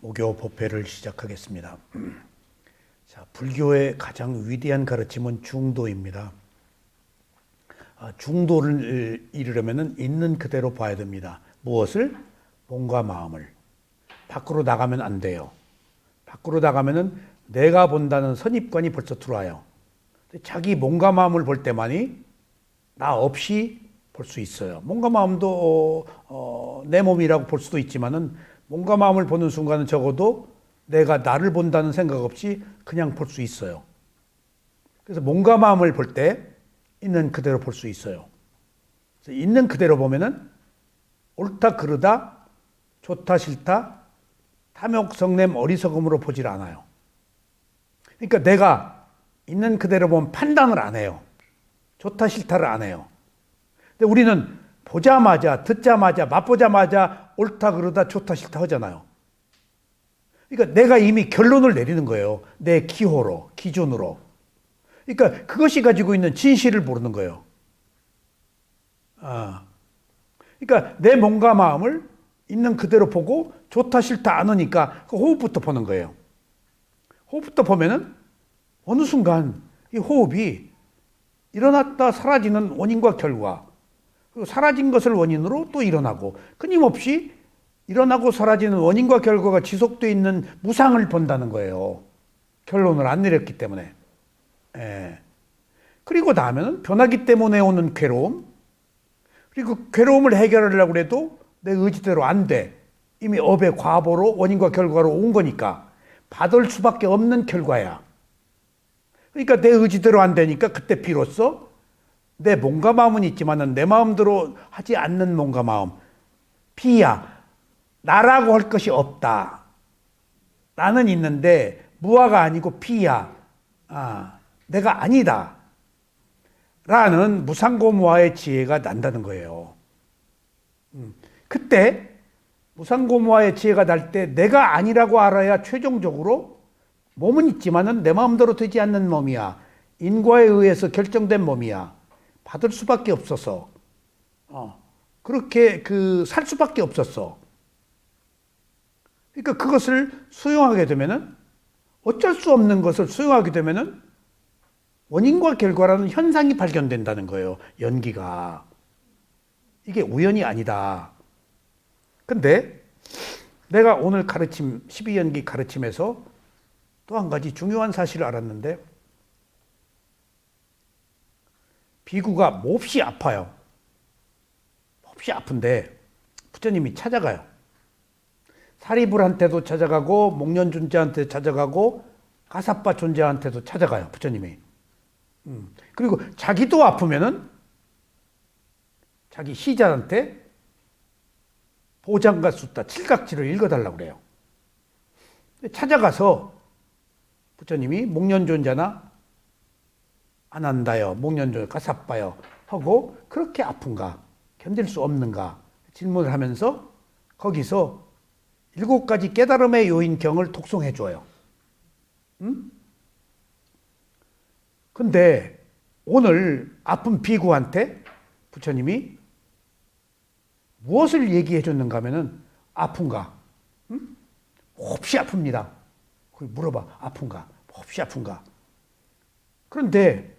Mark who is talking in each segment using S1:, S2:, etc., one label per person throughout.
S1: 무교 법회를 시작하겠습니다. 자, 불교의 가장 위대한 가르침은 중도입니다. 중도를 이루려면 있는 그대로 봐야 됩니다. 무엇을? 몸과 마음을. 밖으로 나가면 안 돼요. 밖으로 나가면은 내가 본다는 선입관이 벌써 들어와요. 자기 몸과 마음을 볼 때만이 나 없이 볼 수 있어요. 몸과 마음도 내 몸이라고 볼 수도 있지만은 몸과 마음을 보는 순간은 적어도 내가 나를 본다는 생각 없이 그냥 볼 수 있어요. 그래서 몸과 마음을 볼 때 있는 그대로 볼 수 있어요. 그래서 있는 그대로 보면은 옳다 그르다, 좋다 싫다, 탐욕 성냄 어리석음으로 보질 않아요. 그러니까 내가 있는 그대로 보면 판단을 안 해요. 좋다 싫다를 안 해요. 근데 우리는 보자마자, 듣자마자, 맛보자마자 옳다 그르다, 좋다 싫다 하잖아요. 그러니까 내가 이미 결론을 내리는 거예요. 내 기호로, 기준으로. 그러니까 그것이 가지고 있는 진실을 모르는 거예요. 그러니까 내 몸과 마음을 있는 그대로 보고 좋다 싫다 안 하니까 그 호흡부터 보는 거예요. 호흡부터 보면은 어느 순간 이 호흡이 일어났다 사라지는 원인과 결과, 그리고 사라진 것을 원인으로 또 일어나고 끊임없이 일어나고 사라지는 원인과 결과가 지속되어 있는 무상을 본다는 거예요. 결론을 안 내렸기 때문에. 그리고 나면은 변하기 때문에 오는 괴로움, 그리고 괴로움을 해결하려고 해도 내 의지대로 안 돼. 이미 업의 과보로 원인과 결과로 온 거니까 받을 수밖에 없는 결과야. 그러니까 내 의지대로 안 되니까 그때 비로소 내 몸과 마음은 있지만은 내 마음대로 하지 않는 몸과 마음. 비야. 나라고 할 것이 없다. 나는 있는데 무아가 아니고 비야. 내가 아니다. 라는 무상고무아의 지혜가 난다는 거예요. 그때 무상고무아의 지혜가 날 때 내가 아니라고 알아야 최종적으로 몸은 있지만은 내 마음대로 되지 않는 몸이야. 인과에 의해서 결정된 몸이야. 받을 수밖에 없어서. 그렇게 살 수밖에 없었어. 그러니까 그것을 수용하게 되면은 어쩔 수 없는 것을 수용하게 되면은 원인과 결과라는 현상이 발견된다는 거예요. 연기가. 이게 우연이 아니다. 근데 내가 오늘 가르침, 12연기 가르침에서 또 한 가지 중요한 사실을 알았는데 비구가 몹시 아파요. 몹시 아픈데 부처님이 찾아가요. 사리불한테도 찾아가고 목련 존재한테 찾아가고 가사빠 존재한테도 찾아가요. 부처님이. 그리고 자기도 아프면은 자기 시자한테 보장가 숫다 칠각지를 읽어달라고 그래요. 찾아가서 부처님이 목련존자나 아난다요, 목련존자, 가사빠요 하고 그렇게 아픈가, 견딜 수 없는가 질문을 하면서 거기서 7가지 깨달음의 요인경을 독송해 줘요. 근데 오늘 아픈 비구한테 부처님이 무엇을 얘기해 줬는가 하면은 아픈가? 몹시 아픕니다. 물어봐. 아픈가? 몹시 아픈가? 그런데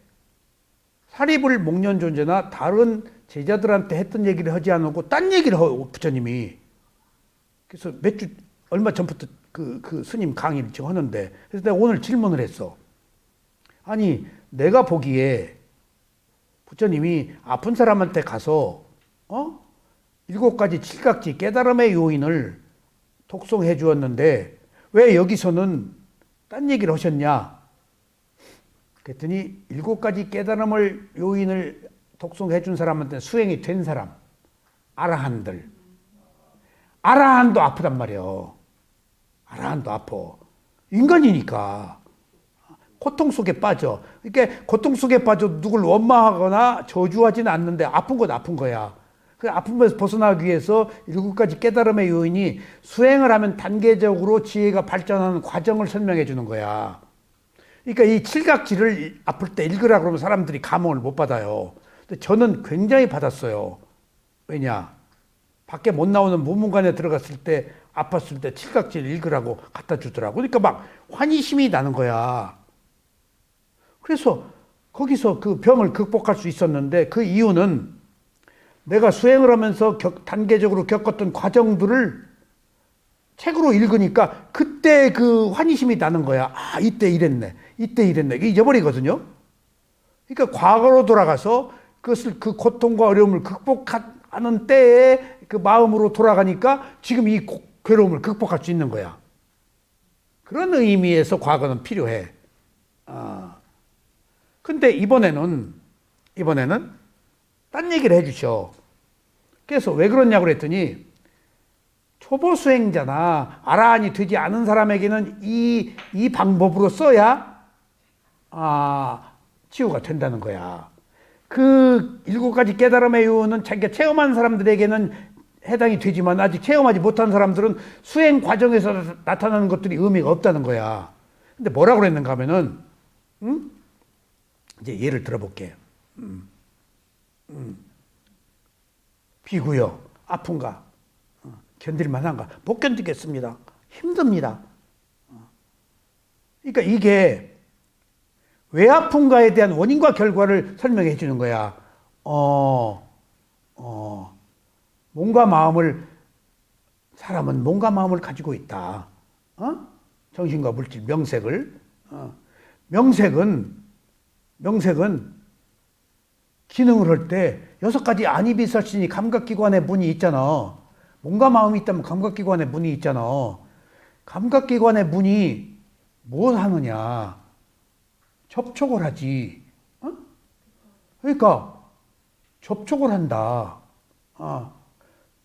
S1: 사리불 목련 존재나 다른 제자들한테 했던 얘기를 하지 않고 딴 얘기를 하고 부처님이. 그래서 얼마 전부터 그 스님 강의를 지금 하는데, 그래서 내가 오늘 질문을 했어. 아니, 내가 보기에 부처님이 아픈 사람한테 가서 7가지 칠각지 깨달음의 요인을 독송해 주었는데 왜 여기서는 딴 얘기를 하셨냐? 그랬더니 7가지 깨달음을 요인을 독송해 준 사람한테 수행이 된 사람, 아라한들. 아라한도 아프단 말이에요. 아라한도 아파. 인간이니까. 고통 속에 빠져. 그러니까 고통 속에 빠져 누굴 원망하거나 저주하지는 않는데 아픈 건 아픈 거야. 그 아픔에서 벗어나기 위해서 7가지 깨달음의 요인이 수행을 하면 단계적으로 지혜가 발전하는 과정을 설명해 주는 거야. 그러니까 이 칠각지를 아플 때 읽으라 그러면 사람들이 감흥을 못 받아요. 근데 저는 굉장히 받았어요. 왜냐? 밖에 못 나오는 무문관에 들어갔을 때 아팠을 때 칠각질 읽으라고 갖다 주더라고. 그러니까 막 환희심이 나는 거야. 그래서 거기서 그 병을 극복할 수 있었는데 그 이유는 내가 수행을 하면서 단계적으로 겪었던 과정들을 책으로 읽으니까 그때 그 환희심이 나는 거야. 아, 이때 이랬네. 이때 이랬네. 이게 잊어버리거든요. 그러니까 과거로 돌아가서 그것을 그 고통과 어려움을 극복하는 때에 그 마음으로 돌아가니까 지금 이 괴로움을 극복할 수 있는 거야. 그런 의미에서 과거는 필요해. 근데 이번에는 딴 얘기를 해주셔. 그래서 왜 그러냐고 그랬더니 초보 수행자나 아라한이 되지 않은 사람에게는 이 방법으로 써야 치유가 된다는 거야. 그 7가지 깨달음의 이유는 자기가 체험한 사람들에게는 해당이 되지만 아직 체험하지 못한 사람들은 수행 과정에서 나타나는 것들이 의미가 없다는 거야. 근데 뭐라고 그랬는가 하면은 이제 예를 들어볼게. 비구요. 아픈가? 견딜만한가? 못 견디겠습니다. 힘듭니다. 그러니까 이게 왜 아픈가에 대한 원인과 결과를 설명해 주는 거야. 사람은 몸과 마음을 가지고 있다. 정신과 물질, 명색을. 명색은 기능을 할 때 6가지 안이비설신이 감각기관의 문이 있잖아. 몸과 마음이 있다면 감각기관의 문이 있잖아. 감각기관의 문이 뭘 하느냐? 접촉을 하지. 그러니까 접촉을 한다.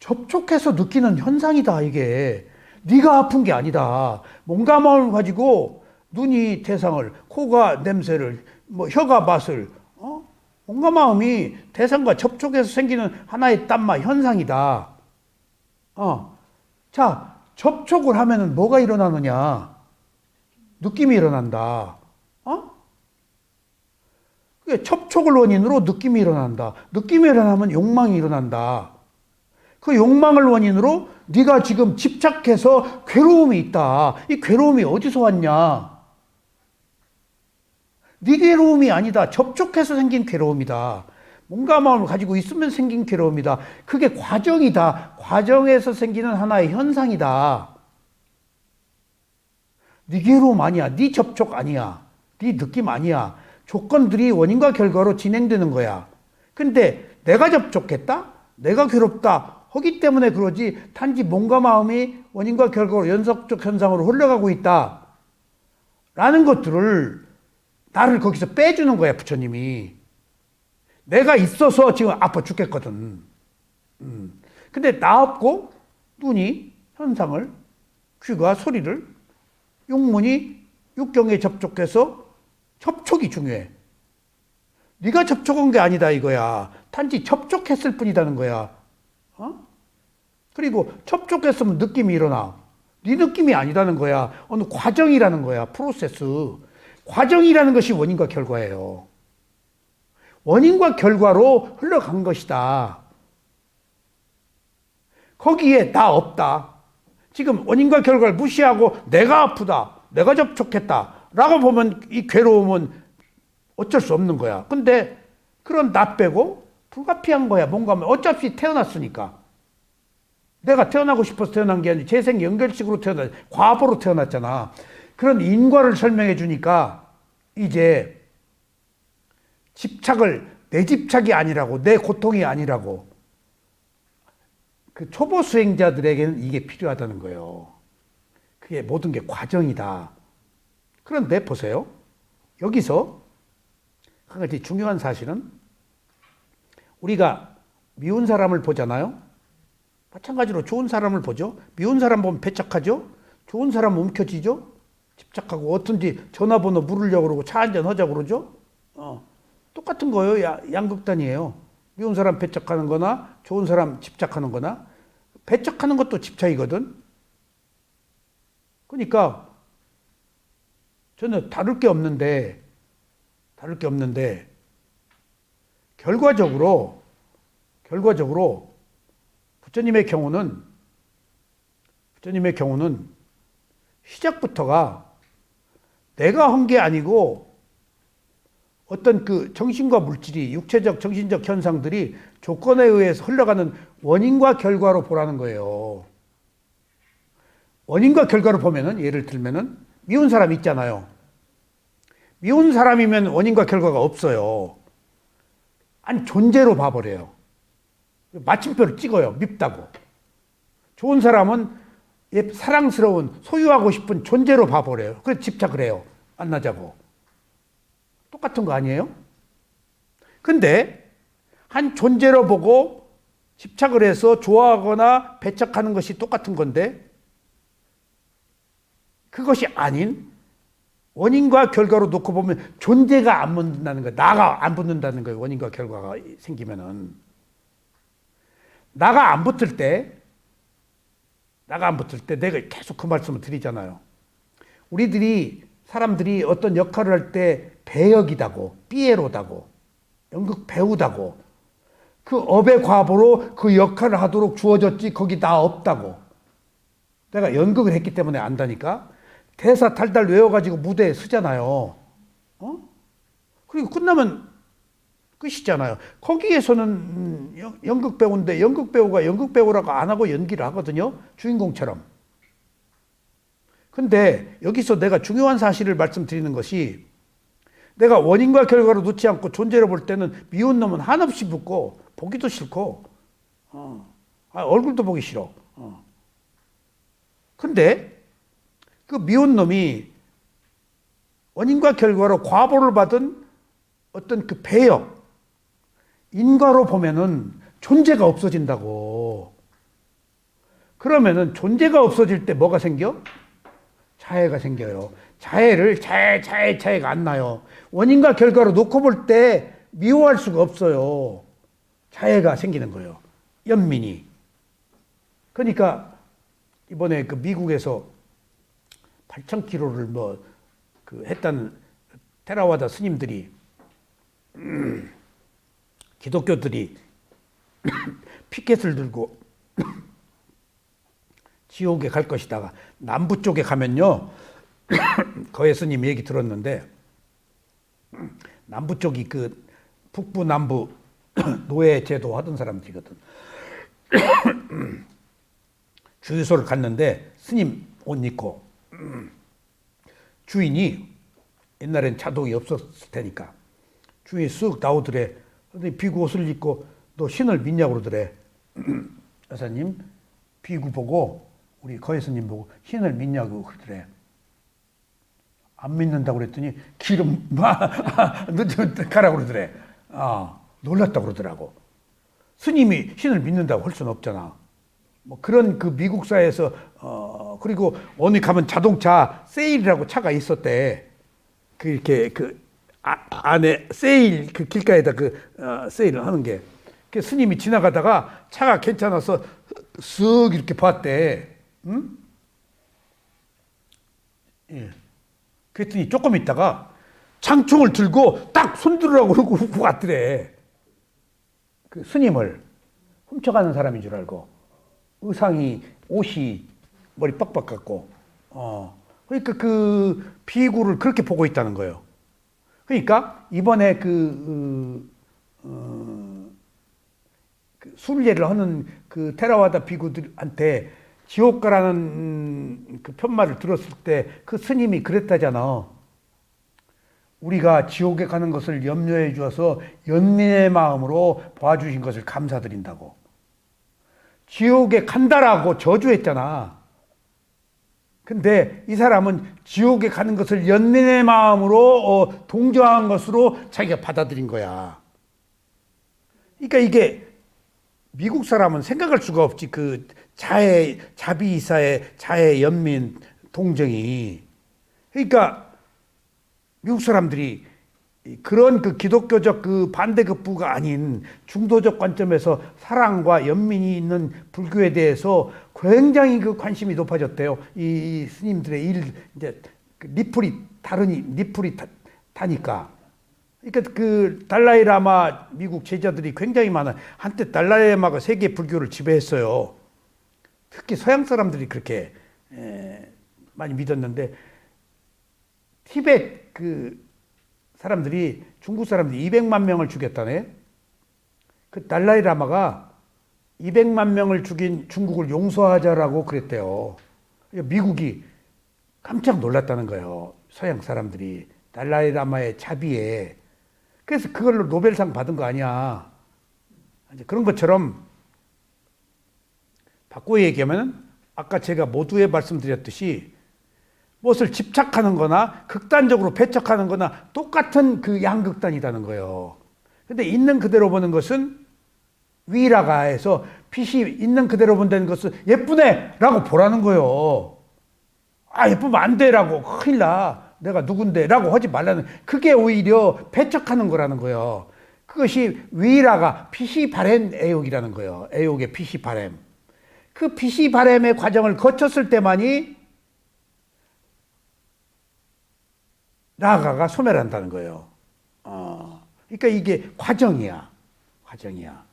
S1: 접촉해서 느끼는 현상이다 이게. 네가 아픈 게 아니다. 몸과 마음을 가지고 눈이 대상을, 코가 냄새를, 혀가 맛을, 몸과 마음이 대상과 접촉해서 생기는 하나의 땀마 현상이다. 자, 접촉을 하면은 뭐가 일어나느냐? 느낌이 일어난다. 접촉을 원인으로 느낌이 일어난다. 느낌이 일어나면 욕망이 일어난다. 그 욕망을 원인으로 네가 지금 집착해서 괴로움이 있다. 이 괴로움이 어디서 왔냐? 네 괴로움이 아니다. 접촉해서 생긴 괴로움이다. 몸과 마음을 가지고 있으면 생긴 괴로움이다. 그게 과정이다. 과정에서 생기는 하나의 현상이다. 네 괴로움 아니야. 네 접촉 아니야. 네 느낌 아니야. 조건들이 원인과 결과로 진행되는 거야. 근데 내가 접촉했다? 내가 괴롭다. 하기 때문에 그러지 단지 몸과 마음이 원인과 결과로 연속적 현상으로 흘러가고 있다. 라는 것들을 나를 거기서 빼주는 거야, 부처님이. 내가 있어서 지금 아파 죽겠거든. 근데 나 없고 눈이 현상을, 귀가 소리를, 육문이 육경에 접촉해서 접촉이 중요해. 네가 접촉한 게 아니다 이거야. 단지 접촉했을 뿐이라는 거야. 그리고 접촉했으면 느낌이 일어나. 네 느낌이 아니라는 거야. 어느 과정이라는 거야. 프로세스. 과정이라는 것이 원인과 결과예요. 원인과 결과로 흘러간 것이다. 거기에 나 없다. 지금 원인과 결과를 무시하고 내가 아프다. 내가 접촉했다. 라고 보면 이 괴로움은 어쩔 수 없는 거야. 근데 그런 나 빼고 불가피한 거야. 뭔가 어차피 태어났으니까. 내가 태어나고 싶어서 태어난 게 아니라 재생 연결식으로 과보로 태어났잖아. 그런 인과를 설명해 주니까 이제 내 집착이 아니라고, 내 고통이 아니라고. 그 초보 수행자들에게는 이게 필요하다는 거예요. 그게 모든 게 과정이다. 그런데 보세요. 여기서 한 가지 중요한 사실은 우리가 미운 사람을 보잖아요. 마찬가지로 좋은 사람을 보죠. 미운 사람 보면 배척하죠. 좋은 사람 움켜쥐죠. 집착하고 어떤지 전화번호 물으려고 그러고 차 한잔 하자고 그러죠. 똑같은 거예요. 양극단이에요. 미운 사람 배척하는 거나 좋은 사람 집착하는 거나. 배척하는 것도 집착이거든. 그러니까 저는 다를 게 없는데 결과적으로 부처님의 경우는 부처님의 경우는 시작부터가 내가 한 게 아니고 어떤 그 정신과 물질이 육체적 정신적 현상들이 조건에 의해서 흘러가는 원인과 결과로 보라는 거예요. 원인과 결과로 보면은 예를 들면은 미운 사람 있잖아요. 미운 사람이면 원인과 결과가 없어요. 아니 존재로 봐버려요. 마침표를 찍어요. 밉다고. 좋은 사람은 사랑스러운 소유하고 싶은 존재로 봐버려요. 그래서 집착을 해요. 만나자고. 똑같은 거 아니에요? 근데 한 존재로 보고 집착을 해서 좋아하거나 배척하는 것이 똑같은 건데 그것이 아닌 원인과 결과로 놓고 보면 존재가 안 붙는다는 거예요. 나가 안 붙는다는 거예요. 원인과 결과가 생기면은. 나가 안 붙을 때 내가 계속 그 말씀을 드리잖아요. 사람들이 어떤 역할을 할 때 배역이다고, 삐에로다고, 연극 배우다고, 그 업의 과보로 그 역할을 하도록 주어졌지 거기 나 없다고. 내가 연극을 했기 때문에 안다니까. 대사 달달 외워가지고 무대에 서잖아요. 그리고 끝나면 끝이잖아요. 거기에서는 연극 배우인데 연극 배우가 연극 배우라고 안 하고 연기를 하거든요. 주인공처럼. 근데 여기서 내가 중요한 사실을 말씀드리는 것이 내가 원인과 결과로 놓지 않고 존재로 볼 때는 미운 놈은 한없이 붙고 보기도 싫고 얼굴도 보기 싫어. 근데 그 미운 놈이 원인과 결과로 과보를 받은 어떤 그 배역, 인과로 보면은 존재가 없어진다고. 그러면은 존재가 없어질 때 뭐가 생겨? 자애가 생겨요. 자애가 안 나요. 원인과 결과로 놓고 볼 때 미워할 수가 없어요. 자애가 생기는 거예요. 연민이. 그러니까 이번에 그 미국에서 8,000km를 했다는 테라와다 스님들이 기독교들이 피켓을 들고 지옥에 갈 것이다가 남부 쪽에 가면요 거의 스님 얘기 들었는데 남부 쪽이 그 북부 남부 노예 제도 하던 사람들이거든. 주유소를 갔는데 스님 옷 입고 주인이 옛날엔 자동이 없었을 테니까 주인이 쓱 나오더래. 근데 비구 옷을 입고 너 신을 믿냐고 그러더래. 여사님 비구 보고 우리 거예스님 보고 신을 믿냐고 그러더래. 안 믿는다고 그랬더니 기름 가라고 그러더래. 놀랐다고 그러더라고. 스님이 신을 믿는다고 할 수는 없잖아. 뭐 그런 그 미국 사회에서 그리고 어디 가면 자동차 세일이라고 차가 있었대. 그 이렇게 안에 세일 그 길가에다 세일을 하는 게. 그 스님이 지나가다가 차가 괜찮아서 쓱 이렇게 봤대. 응? 예. 그랬더니 조금 있다가 장총을 들고 딱 손들으라고 그러고 왔더래. 그 스님을 훔쳐가는 사람인 줄 알고. 의상이 옷이 머리 빡빡 깎고 그러니까 그 비구를 그렇게 보고 있다는 거예요. 그러니까 이번에 그 순례를 하는 그 테라와다 비구들한테 지옥 가라는 그 편말을 들었을 때 그 스님이 그랬다잖아. 우리가 지옥에 가는 것을 염려해 주어서 연민의 마음으로 봐주신 것을 감사드린다고. 지옥에 간다라고 저주했잖아. 근데 이 사람은 지옥에 가는 것을 연민의 마음으로 동정한 것으로 자기가 받아들인 거야. 그러니까 이게 미국 사람은 생각할 수가 없지. 그 자비이사의 자애, 연민, 동정이. 그러니까 미국 사람들이 그런 그 기독교적 그 반대급부가 아닌 중도적 관점에서 사랑과 연민이 있는 불교에 대해서 굉장히 그 관심이 높아졌대요. 이 스님들의 이제 리플이 타니까. 그러니까 그 달라이라마 미국 제자들이 굉장히 많아. 한때 달라이라마가 세계 불교를 지배했어요. 특히 서양 사람들이 그렇게 많이 믿었는데 티베트 그 사람들이 중국 사람들이 200만 명을 죽였다네. 그 달라이 라마가 200만 명을 죽인 중국을 용서하자라고 그랬대요. 미국이 깜짝 놀랐다는 거예요. 서양 사람들이 달라이 라마의 자비에. 그래서 그걸로 노벨상 받은 거 아니야. 그런 것처럼 바꿔 얘기하면 아까 제가 모두에 말씀드렸듯이 무엇을 집착하는 거나 극단적으로 배척하는 거나 똑같은 그 양극단이라는 거예요. 근데 있는 그대로 보는 것은 위라가에서 빛이 있는 그대로 본다는 것은 예쁘네 라고 보라는 거예요. 아, 예쁘면 안 돼 라고 큰일 나. 내가 누군데 라고 하지 말라는, 그게 오히려 배척하는 거라는 거예요. 그것이 위라가 빛이 바램 애욕이라는 거예요. 애욕의 빛이 바램. 그 빛이 바램의 과정을 거쳤을 때만이 라가가 소멸한다는 거예요. 그러니까 이게 과정이야. 과정이야.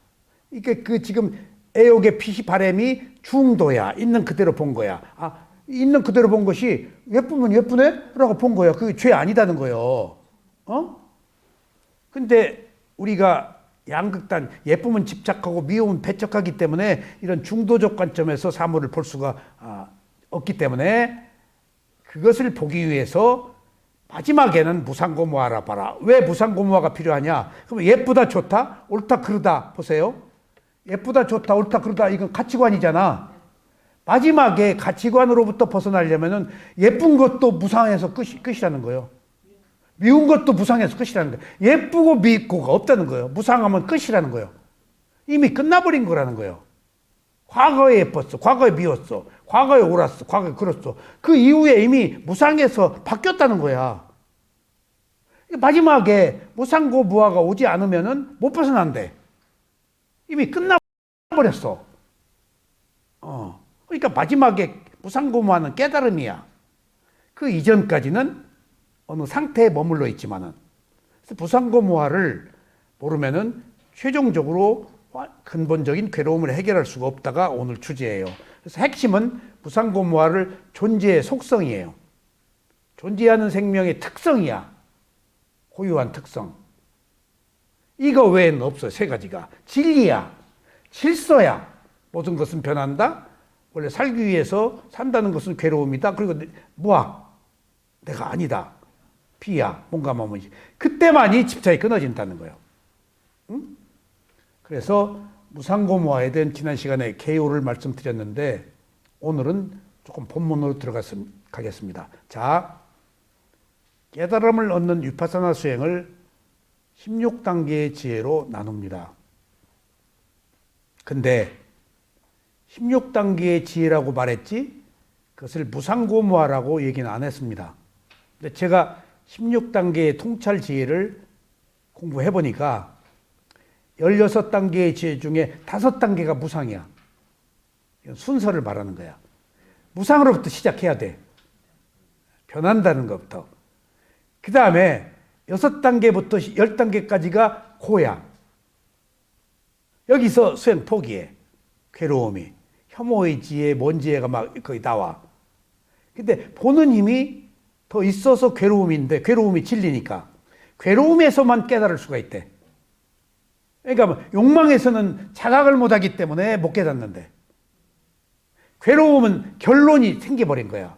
S1: 그러니까 그 지금 애욕의 빛이 바램이 중도야. 있는 그대로 본 거야. 아, 있는 그대로 본 것이 예쁘면 예쁘네? 라고 본 거야. 그게 죄 아니다는 거예요. 근데 우리가 양극단, 예쁘면 집착하고 미움은 배척하기 때문에 이런 중도적 관점에서 사물을 볼 수가 없기 때문에 그것을 보기 위해서 마지막에는 무상고무화라 봐라. 왜 무상고무화가 필요하냐? 그럼 예쁘다 좋다? 옳다 그르다 보세요. 예쁘다 좋다 옳다 그르다 이건 가치관이잖아. 마지막에 가치관으로부터 벗어나려면은 예쁜 것도 무상해서 끝이라는 거예요. 미운 것도 무상해서 끝이라는 거예요. 예쁘고 미고가 없다는 거예요. 무상하면 끝이라는 거예요. 이미 끝나버린 거라는 거예요. 과거에 예뻤어. 과거에 미웠어. 과거에 옳았어. 과거에 그렇어. 그 이후에 이미 무상해서 바뀌었다는 거야. 마지막에 무상고 무화가 오지 않으면은 못 벗어난대. 이미 끝나버렸어. 그러니까 마지막에 무상고 무화는 깨달음이야. 그 이전까지는 어느 상태에 머물러 있지만은. 그래서 무상고 무화를 모르면은 최종적으로 근본적인 괴로움을 해결할 수가 없다가 오늘 주제예요. 그래서 핵심은 무상고무화를 존재의 속성이에요. 존재하는 생명의 특성이야. 고유한 특성. 이거 외에는 없어요. 세 가지가. 진리야. 질서야. 모든 것은 변한다. 원래 살기 위해서 산다는 것은 괴로움이다. 그리고 무화. 내가 아니다. 비야. 뭔가 뭐지. 그때만이 집착이 끊어진다는 거예요. 응? 그래서 무상고무화에 대한 지난 시간에 개요를 말씀드렸는데 오늘은 조금 본문으로 가겠습니다. 자, 깨달음을 얻는 위파사나 수행을 16단계의 지혜로 나눕니다. 근데 16단계의 지혜라고 말했지 그것을 무상고무화라고 얘기는 안 했습니다. 근데 제가 16단계의 통찰 지혜를 공부해 보니까 16단계의 지혜 중에 5단계가 무상이야. 순서를 말하는 거야. 무상으로부터 시작해야 돼. 변한다는 것부터. 그 다음에 6단계부터 10단계까지가 고야. 여기서 수행 포기해. 괴로움이. 혐오의 지혜, 뭔 지혜가 막 거기 나와. 근데 보는 힘이 더 있어서 괴로움인데 괴로움이 진리니까. 괴로움에서만 깨달을 수가 있대. 그러니까 욕망에서는 자각을 못하기 때문에 못 깨닫는데 괴로움은 결론이 생겨버린 거야.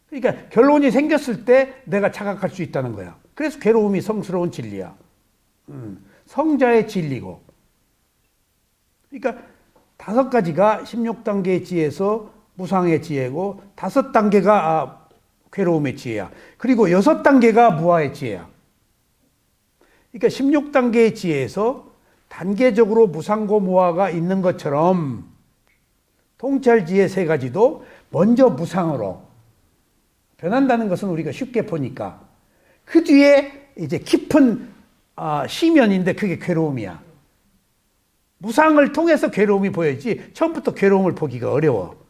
S1: 그러니까 결론이 생겼을 때 내가 자각할 수 있다는 거야. 그래서 괴로움이 성스러운 진리야. 성자의 진리고. 그러니까 5가지가 16단계의 지혜에서 무상의 지혜고 5단계가 괴로움의 지혜야. 그리고 6단계가 무아의 지혜야. 그러니까 16단계의 지혜에서 단계적으로 무상고 무아가 있는 것처럼 통찰 지혜 3가지도 먼저 무상으로 변한다는 것은 우리가 쉽게 보니까 그 뒤에 이제 깊은 시면인데 그게 괴로움이야. 무상을 통해서 괴로움이 보여야지 처음부터 괴로움을 보기가 어려워.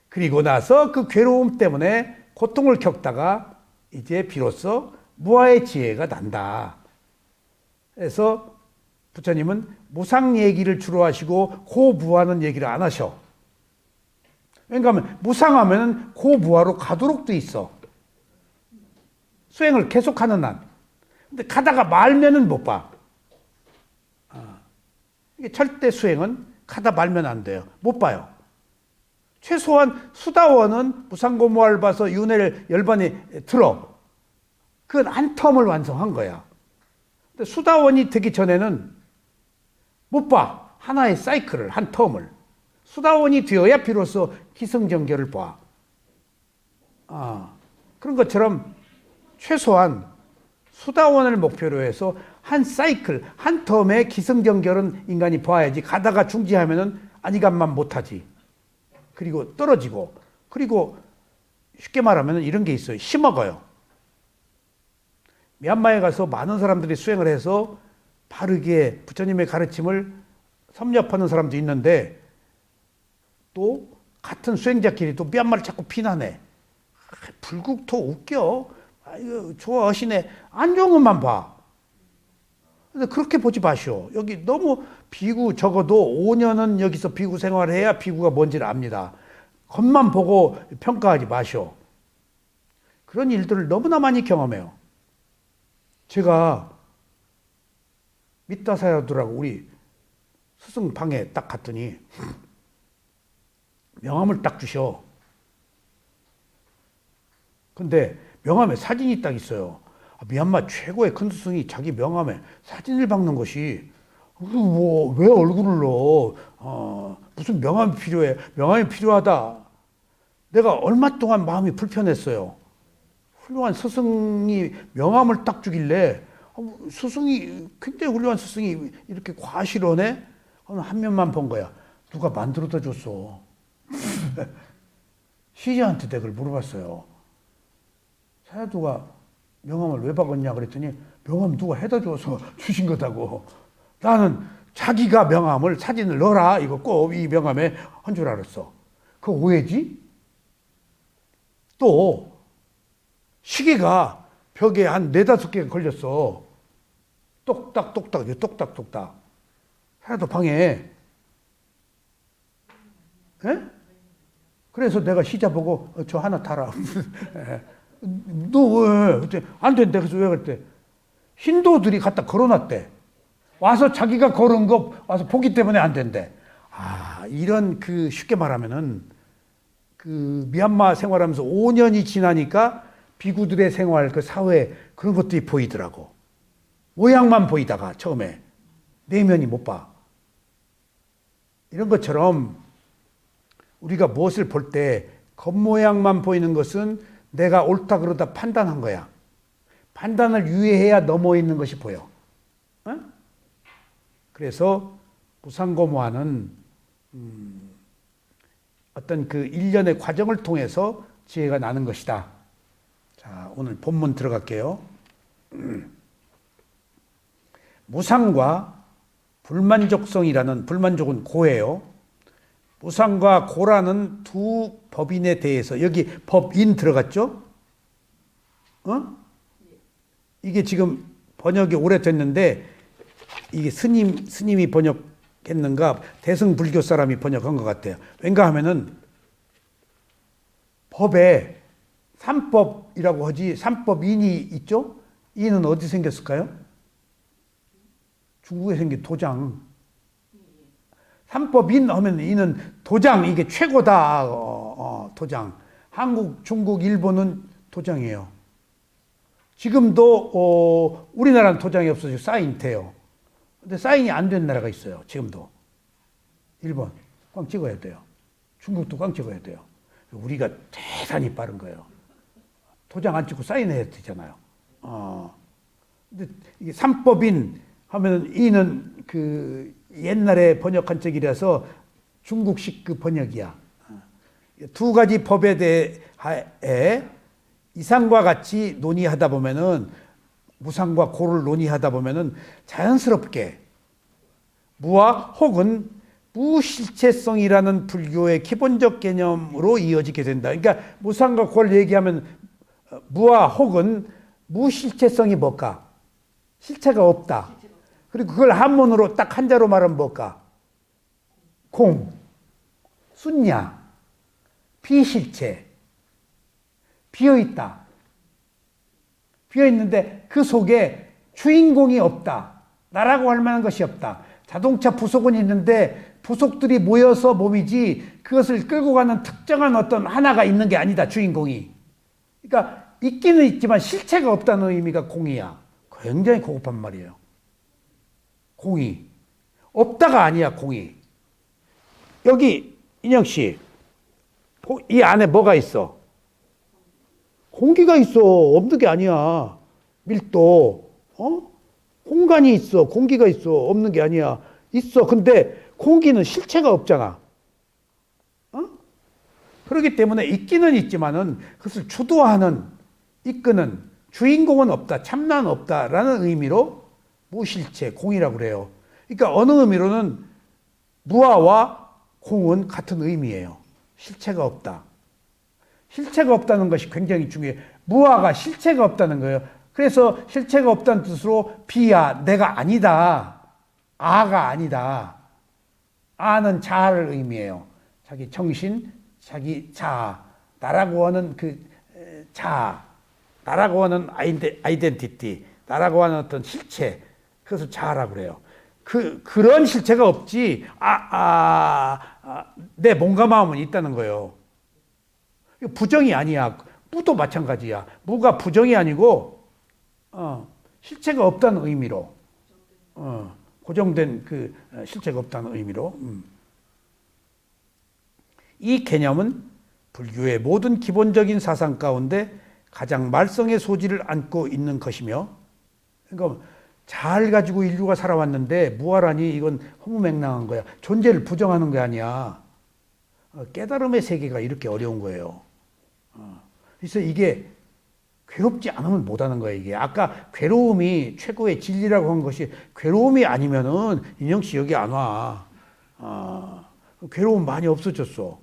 S1: 그리고 나서 그 괴로움 때문에 고통을 겪다가 이제 비로소 무아의 지혜가 난다. 그래서 부처님은 무상 얘기를 주로 하시고 고부하는 얘기를 안 하셔. 왜냐하면 무상하면 고부하로 가도록 돼 있어. 수행을 계속하는 한. 근데 가다가 말면은 못 봐. 이게 절대 수행은 가다 말면 안 돼요. 못 봐요. 최소한 수다원은 무상고무화를 봐서 윤회를 열반에 들어. 그건 한 텀을 완성한 거야. 근데 수다원이 되기 전에는 못 봐. 하나의 사이클을, 한 텀을. 수다원이 되어야 비로소 기승전결을 봐. 그런 것처럼 최소한 수다원을 목표로 해서 한 사이클, 한 텀의 기승전결은 인간이 봐야지. 가다가 중지하면은 아니간만 못하지. 그리고 떨어지고, 그리고 쉽게 말하면 이런 게 있어요. 심어가요. 미얀마에 가서 많은 사람들이 수행을 해서 바르게 부처님의 가르침을 섭렵하는 사람도 있는데, 또 같은 수행자끼리 또 미얀마를 자꾸 비난해. 불국토 웃겨. 이거 좋아하시네. 안 좋은 것만 봐. 근데 그렇게 보지 마시오. 여기 너무 비구 적어도 5년은 여기서 비구 생활을 해야 비구가 뭔지를 압니다. 겉만 보고 평가하지 마시오. 그런 일들을 너무나 많이 경험해요. 제가 미타사야두라고 우리 스승 방에 딱 갔더니 명함을 딱 주셔. 근데 명함에 사진이 딱 있어요. 미얀마 최고의 큰 스승이 자기 명함에 사진을 박는 것이 뭐 왜 얼굴을 넣어? 무슨 명함이 필요해? 명함이 필요하다. 내가 얼마 동안 마음이 불편했어요. 훌륭한 스승이 명함을 딱 주길래 스승이 굉장히 훌륭한 스승이 이렇게 과실원에 한 면만 본 거야. 누가 만들어다 줬어. 시자한테 내가 그걸 물어봤어요. 사야두가 명함을 왜 박았냐 그랬더니 명함 누가 해다 줘서 주신 거다고. 나는 자기가 명함을 사진을 넣어라 이거 꼭 이 명함에 한 줄 알았어. 그거 오해지? 또 시계가 벽에 한 4-5개가 걸렸어. 똑딱똑딱 똑딱똑딱. 사야두 방에. 에? 그래서 내가 시자 보고 저 하나 타라. 너 왜? 그때 안 된대. 그래서 왜 그랬대? 힌두들이 갖다 걸어놨대. 와서 자기가 걸은 거 와서 보기 때문에 안 된대. 이런 그 쉽게 말하면은 그 미얀마 생활하면서 5년이 지나니까 비구들의 생활, 그 사회 그런 것들이 보이더라고. 모양만 보이다가 처음에 내면이 못 봐. 이런 것처럼 우리가 무엇을 볼 때 겉모양만 보이는 것은 내가 옳다 그러다 판단한 거야. 판단을 유예해야 넘어 있는 것이 보여. 어? 그래서 무상고무화는 어떤 그 일련의 과정을 통해서 지혜가 나는 것이다. 자, 오늘 본문 들어갈게요. 무상과 불만족성이라는, 불만족은 고예요. 무상과 고라는 두 법인에 대해서, 여기 법인 들어갔죠? 이게 지금 번역이 오래됐는데, 이게 스님이 번역했는가, 대승불교 사람이 번역한 것 같아요. 왠가 하면은, 법에 삼법이라고 하지, 삼법인이 있죠? 인은 어디 생겼을까요? 중국에 생긴 도장. 삼법인 하면 이는 도장, 이게 최고다. 도장. 한국, 중국, 일본은 도장이에요. 지금도 우리나라는 도장이 없어서 사인 돼요. 근데 사인이 안 된 나라가 있어요. 지금도. 일본 꽝 찍어야 돼요. 중국도 꽝 찍어야 돼요. 우리가 대단히 빠른 거예요. 도장 안 찍고 사인해야 되잖아요. 근데 이게 삼법인 하면 이는 그 옛날에 번역한 책이라서 중국식 그 번역이야. 두 가지 법에 대해 이상과 같이 논의하다 보면은, 무상과 고를 논의하다 보면은 자연스럽게 무와 혹은 무실체성이라는 불교의 기본적 개념으로 이어지게 된다. 그러니까 무상과 고를 얘기하면 무와 혹은 무실체성이 뭘까? 실체가 없다. 그리고 그걸 한문으로 딱 한자로 말하면 뭘까? 공, 순야, 비실체, 비어있다. 비어있는데 그 속에 주인공이 없다. 나라고 할 만한 것이 없다. 자동차 부속은 있는데 부속들이 모여서 몸이지 그것을 끌고 가는 특정한 어떤 하나가 있는 게 아니다. 주인공이. 그러니까 있기는 있지만 실체가 없다는 의미가 공이야. 굉장히 고급한 말이에요. 공이. 없다가 아니야, 공이. 여기 인혁씨, 이 안에 뭐가 있어? 공기가 있어. 없는 게 아니야. 밀도, 공간이 있어. 공기가 있어. 없는 게 아니야. 있어. 근데 공기는 실체가 없잖아. 그렇기 때문에 있기는 있지만은 그것을 주도하는, 이끄는 주인공은 없다. 참나는 없다라는 의미로 무실체, 공이라고 그래요. 그러니까 어느 의미로는 무아와 공은 같은 의미예요. 실체가 없다. 실체가 없다는 것이 굉장히 중요해요. 무아가 실체가 없다는 거예요. 그래서 실체가 없다는 뜻으로 비야, 내가 아니다. 아가 아니다. 아는 자아를 의미해요. 자기 정신, 자기 자아. 나라고 하는 그 자아. 나라고 하는 아이덴티티. 나라고 하는 어떤 실체. 그것을 자아라고 그래요. 그런 실체가 없지. 내 몸과 마음은 있다는 거예요. 부정이 아니야. 무도 마찬가지야. 무가 부정이 아니고, 실체가 없다는 의미로, 고정된 그 실체가 없다는 의미로. 이 개념은 불교의 모든 기본적인 사상 가운데 가장 말썽의 소지를 안고 있는 것이며, 그러니까 잘 가지고 인류가 살아왔는데 무아라니 이건 허무맹랑한 거야. 존재를 부정하는 게 아니야. 깨달음의 세계가 이렇게 어려운 거예요. 그래서 이게 괴롭지 않으면 못하는 거예요. 이게 아까 괴로움이 최고의 진리라고 한 것이 괴로움이 아니면은 인형 씨 여기 안 와. 괴로움 많이 없어졌어.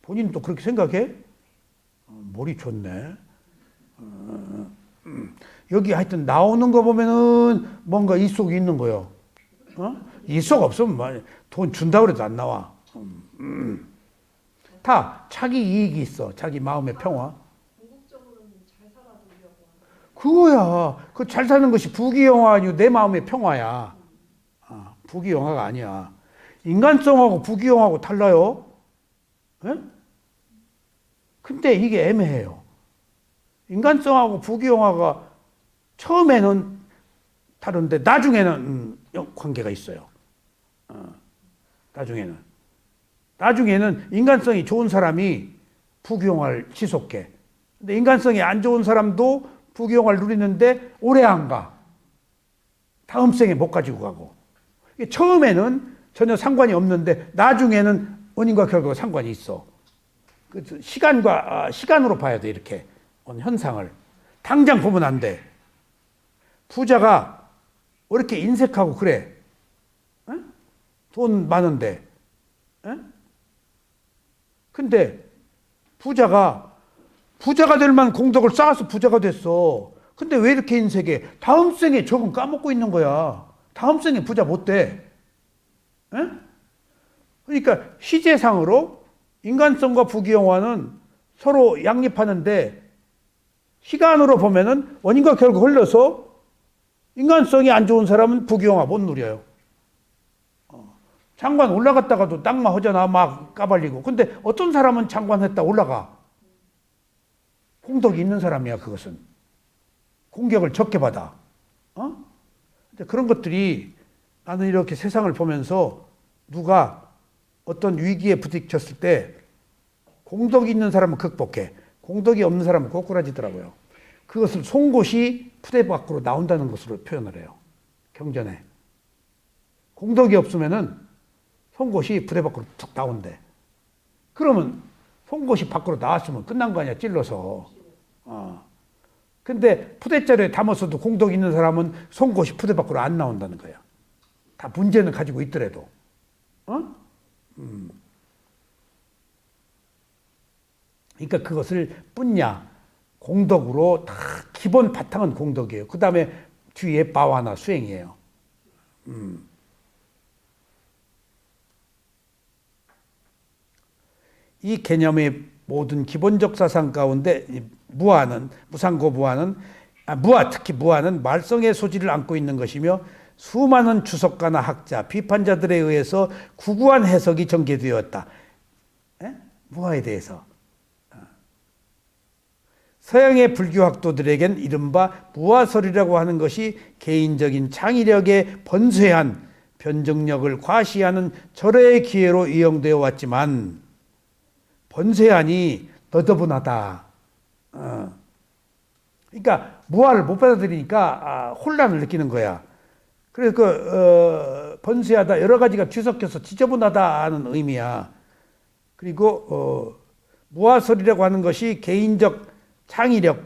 S1: 본인은 또 그렇게 생각해? 머리 좋네. 여기 하여튼 나오는 거 보면은 뭔가 이속이 있는 거요. 이속 없으면 돈 준다고 해도 안 나와. 다 자기 이익이 있어. 자기 마음의 평화.
S2: 궁극적으로는 잘 살아보려고 하는.
S1: 그거야. 그 잘 사는 것이 부귀영화 아니고 내 마음의 평화야. 부귀영화가 아니야. 인간성하고 부귀영화하고 달라요. 예? 근데 이게 애매해요. 인간성하고 부귀영화가 처음에는 다른데 나중에는 관계가 있어요. 나중에는 인간성이 좋은 사람이 부귀영화를 지속해. 근데 인간성이 안 좋은 사람도 부귀영화를 누리는데 오래 안 가. 다음 생에 못 가지고 가고. 처음에는 전혀 상관이 없는데 나중에는 원인과 결과가 상관이 있어. 시간으로 봐야 돼. 이렇게 현상을. 당장 보면 안 돼. 부자가 왜 이렇게 인색하고 그래? 돈 많은데. 근데 부자가 될 만한 공덕을 쌓아서 부자가 됐어. 근데 왜 이렇게 인색해? 다음 생에 저건 까먹고 있는 거야. 다음 생에 부자 못 돼. 그러니까 시제상으로 인간성과 부귀영화는 서로 양립하는데 시간으로 보면은 원인과 결과 흘러서 인간성이 안 좋은 사람은 부귀영화 못 누려요. 장관 올라갔다가도 낙마 하잖아. 막 까발리고. 근데 어떤 사람은 장관 했다 올라가. 공덕이 있는 사람이야, 그것은. 공격을 적게 받아. 그런 것들이 나는 이렇게 세상을 보면서 누가 어떤 위기에 부딪혔을 때 공덕이 있는 사람은 극복해. 공덕이 없는 사람은 꼬꾸라지더라고요. 그것을 송곳이 푸대 밖으로 나온다는 것으로 표현을 해요. 경전에. 공덕이 없으면은 송곳이 부대 밖으로 툭 나온대. 그러면 송곳이 밖으로 나왔으면 끝난 거 아니야, 찔러서. 근데 푸대자루에 담았어도 공덕 있는 사람은 송곳이 푸대 밖으로 안 나온다는 거야. 다 문제는 가지고 있더라도. 그러니까 그것을 뿐야, 공덕으로 다 기본 바탕은 공덕이에요. 그 다음에 뒤에 바와나 수행이에요. 이 개념의 모든 기본적 사상 가운데 이 무상고무화는 특히 무화는 말썽의 소지를 안고 있는 것이며 수많은 주석가나 학자, 비판자들에 의해서 구구한 해석이 전개되었다. 무화에 대해서. 서양의 불교 학도들에겐 이른바 무화설이라고 하는 것이 개인적인 창의력에 번뇌한 변증력을 과시하는 절호의 기회로 이용되어 왔지만 번뇌하니 너더분하다. 그러니까 무화를 못 받아들이니까 혼란을 느끼는 거야. 그래서 번뇌하다 여러 가지가 뒤섞여서 지저분하다 하는 의미야. 그리고 무화설이라고 하는 것이 개인적 창의력을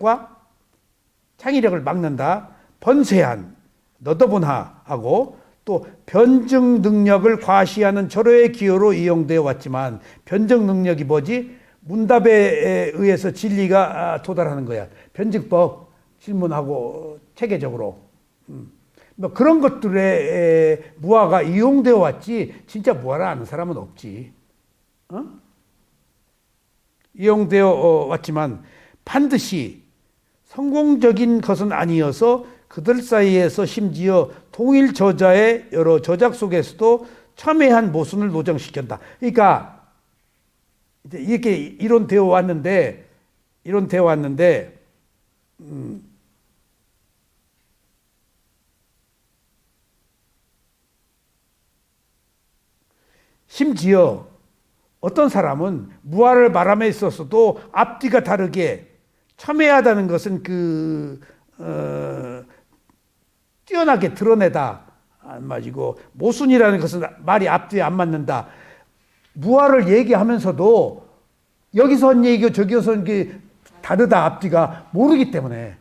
S1: 막는다. 번뇌한 너더분하하고 또 변증 능력을 과시하는 절호의 기호로 이용되어 왔지만 변증 능력이 뭐지? 문답에 의해서 진리가 도달하는 거야. 변증법 질문하고 체계적으로. 뭐 그런 것들에 무화가 이용되어 왔지 진짜 무화를 아는 사람은 없지. 이용되어 왔지만 반드시 성공적인 것은 아니어서 그들 사이에서 심지어 동일 저자의 여러 저작 속에서도 첨예한 모순을 노정시킨다. 그러니까 이제 이렇게 이론되어 왔는데 심지어 어떤 사람은 무화를 말함에 있어서도 앞뒤가 다르게 첨예하다는 것은 뛰어나게 드러내다 안 맞이고 모순이라는 것은 말이 앞뒤에 안 맞는다. 무화를 얘기하면서도 여기서 한 얘기고 저기서 한 게 다르다 앞뒤가 모르기 때문에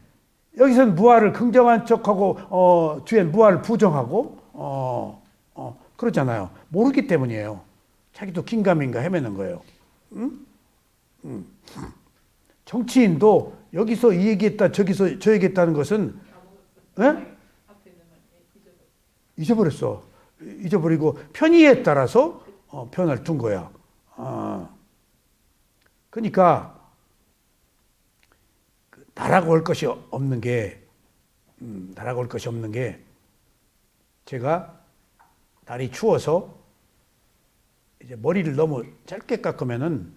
S1: 여기서는 무화를 긍정한 척하고 뒤엔 무화를 부정하고 그러잖아요. 모르기 때문이에요. 자기도 긴가민가 헤매는 거예요. 정치인도 여기서 이 얘기했다 저기서 저 얘기했다는 것은 잊어버렸어. 잊어버리고 편의에 따라서 편을 둔 거야. 그러니까 나라고 할 것이 없는 게 제가 날이 추워서 이제 머리를 너무 짧게 깎으면은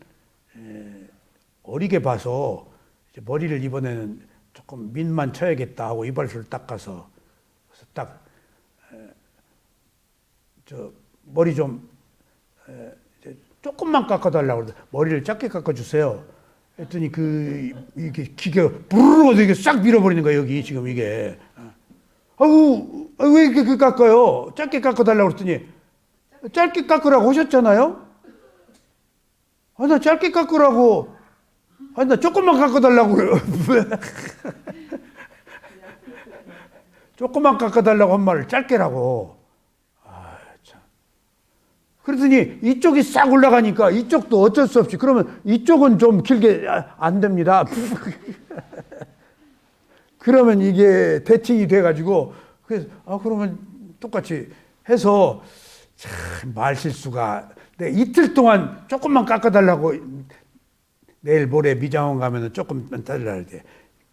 S1: 어리게 봐서 이제 머리를 이번에는 조금 민만 쳐야겠다 하고 이발소를 닦아서 그래서 딱 머리 좀 조금만 깎아달라고 그러더니 머리를 짧게 깎아주세요. 했더니 이게 기계가 부르르 이게 싹 밀어버리는 거예요. 여기 지금 이게. 아유 왜 이렇게 깎아요? 짧게 깎아달라고 그랬더니 짧게 깎으라고 하셨잖아요. 나 짧게 깎으라고. 나 조금만 깎아달라고 그래요. 조금만 깎아달라고 한 말을 짧게라고. 그랬더니 이쪽이 싹 올라가니까 이쪽도 어쩔 수 없이 그러면 이쪽은 좀 길게 안 됩니다. 그러면 이게 대칭이 돼가지고 그래서 그러면 똑같이 해서 참 말실수가 내가 이틀 동안 조금만 깎아달라고 내일 모레 미장원 가면은 조금만 달라야 돼.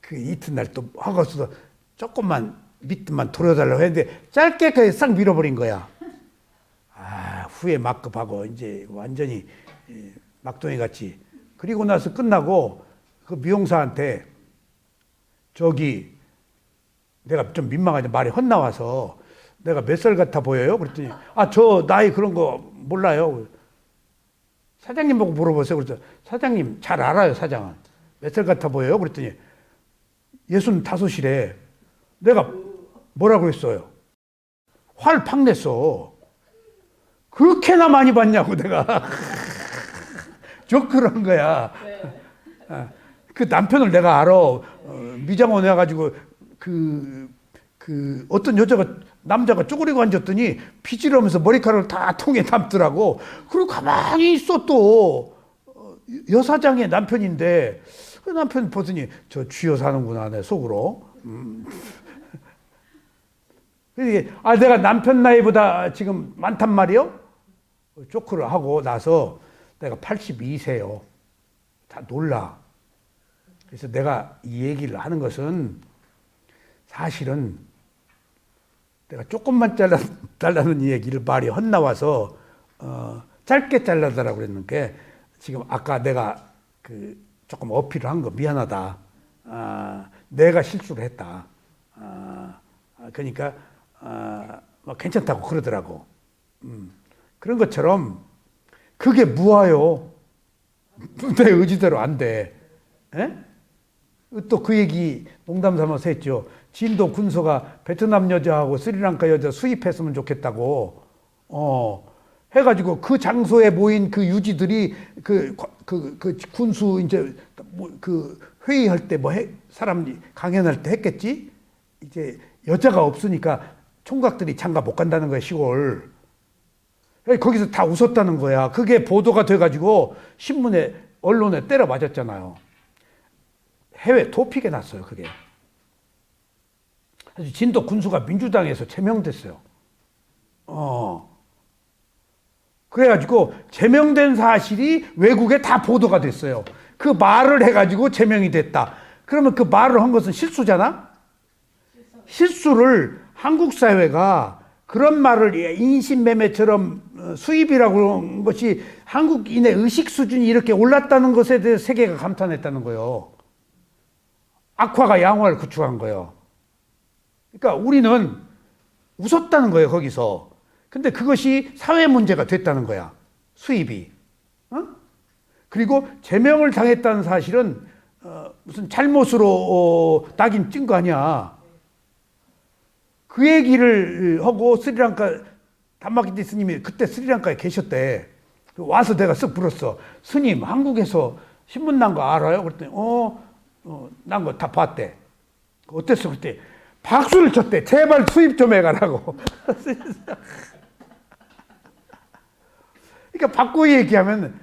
S1: 그 이튿날 또 하고서 조금만 밑만 돌려달라고 했는데 짧게 그냥 싹 밀어버린 거야. 후에 막급하고 이제 완전히 막둥이 같이. 그리고 나서 끝나고 그 미용사한테 저기 내가 좀 민망하지 말이 헛나와서 내가 몇 살 같아 보여요? 그랬더니 저 나이 그런 거 몰라요. 사장님 보고 물어보세요. 그래서 사장님 잘 알아요. 사장은 몇 살 같아 보여요? 그랬더니 65이래. 내가 뭐라고 했어요? 화를 팍 냈어. 그렇게나 많이 봤냐고 내가 조크를 한 거야. 그 남편을 내가 알아. 미장원에 와가지고 어떤 남자가 쪼그리고 앉았더니 피지르면서 머리카락을 다 통에 담더라고. 그리고 가만히 있어 또 여사장의 남편인데 그 남편 보더니 저 쥐어 사는구나 내 속으로. 내가 남편 나이보다 지금 많단 말이요? 쇼크를 하고 나서 내가 82세요. 다 놀라. 그래서 내가 이 얘기를 하는 것은 사실은 내가 조금만 잘라는 이 얘기를 말이 헛나와서 짧게 잘라달라고 그랬는데 지금 아까 내가 조금 어필을 한 거 미안하다. 내가 실수를 했다. 그러니까 뭐 괜찮다고 그러더라고. 그런 것처럼 그게 무아요. 내 의지대로 안 돼. 또 그 얘기 농담 삼아서 했죠. 진도 군소가 베트남 여자하고 스리랑카 여자 수입했으면 좋겠다고 해가지고 그 장소에 모인 그 유지들이 그 군수 이제 그 회의할 때 사람 강연할 때 했겠지. 이제 여자가 없으니까 총각들이 장가 못 간다는 거야, 시골. 거기서 다 웃었다는 거야. 그게 보도가 돼가지고 신문에 언론에 때려 맞았잖아요. 해외 토픽에 났어요, 그게. 그래서 진도 군수가 민주당에서 제명됐어요. 그래가지고 제명된 사실이 외국에 다 보도가 됐어요. 그 말을 해가지고 제명이 됐다. 그러면 그 말을 한 것은 실수잖아? 실수를 한국 사회가 그런 말을 인신매매처럼 수입이라고 하는 것이 한국인의 의식 수준이 이렇게 올랐다는 것에 대해 세계가 감탄했다는 거예요. 악화가 양화를 구축한 거예요. 그러니까 우리는 웃었다는 거예요, 거기서. 근데 그것이 사회 문제가 됐다는 거야, 수입이. 그리고 제명을 당했다는 사실은 무슨 잘못으로 낙인 찐 거 아니야. 그 얘기를 하고 스리랑카 담마키티 스님이 그때 스리랑카에 계셨대. 와서 내가 쓱 물었어. 스님, 한국에서 신문 난 거 알아요? 그랬더니 난 거 다 봤대. 어땠어 그때? 박수를 쳤대. 제발 수입 좀 해가라고. 그러니까 바꾸고 얘기하면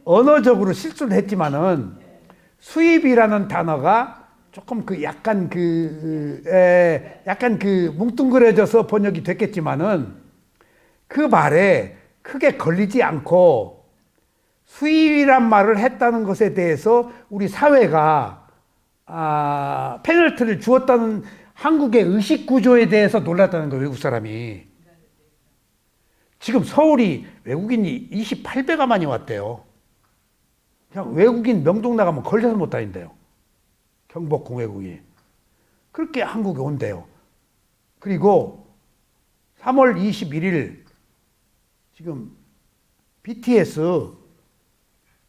S1: 언어적으로 실수를 했지만은 수입이라는 단어가 조금 약간 뭉뚱그려져서 번역이 됐겠지만은 그 말에 크게 걸리지 않고 수입이란 말을 했다는 것에 대해서 우리 사회가 페널티를 주었다는 한국의 의식 구조에 대해서 놀랐다는 거예요, 외국 사람이. 지금 서울이 외국인이 28배가 많이 왔대요. 그냥 외국인 명동 나가면 걸려서 못 다닌대요. 경복궁 외국이. 그렇게 한국에 온대요. 그리고 3월 21일 지금 BTS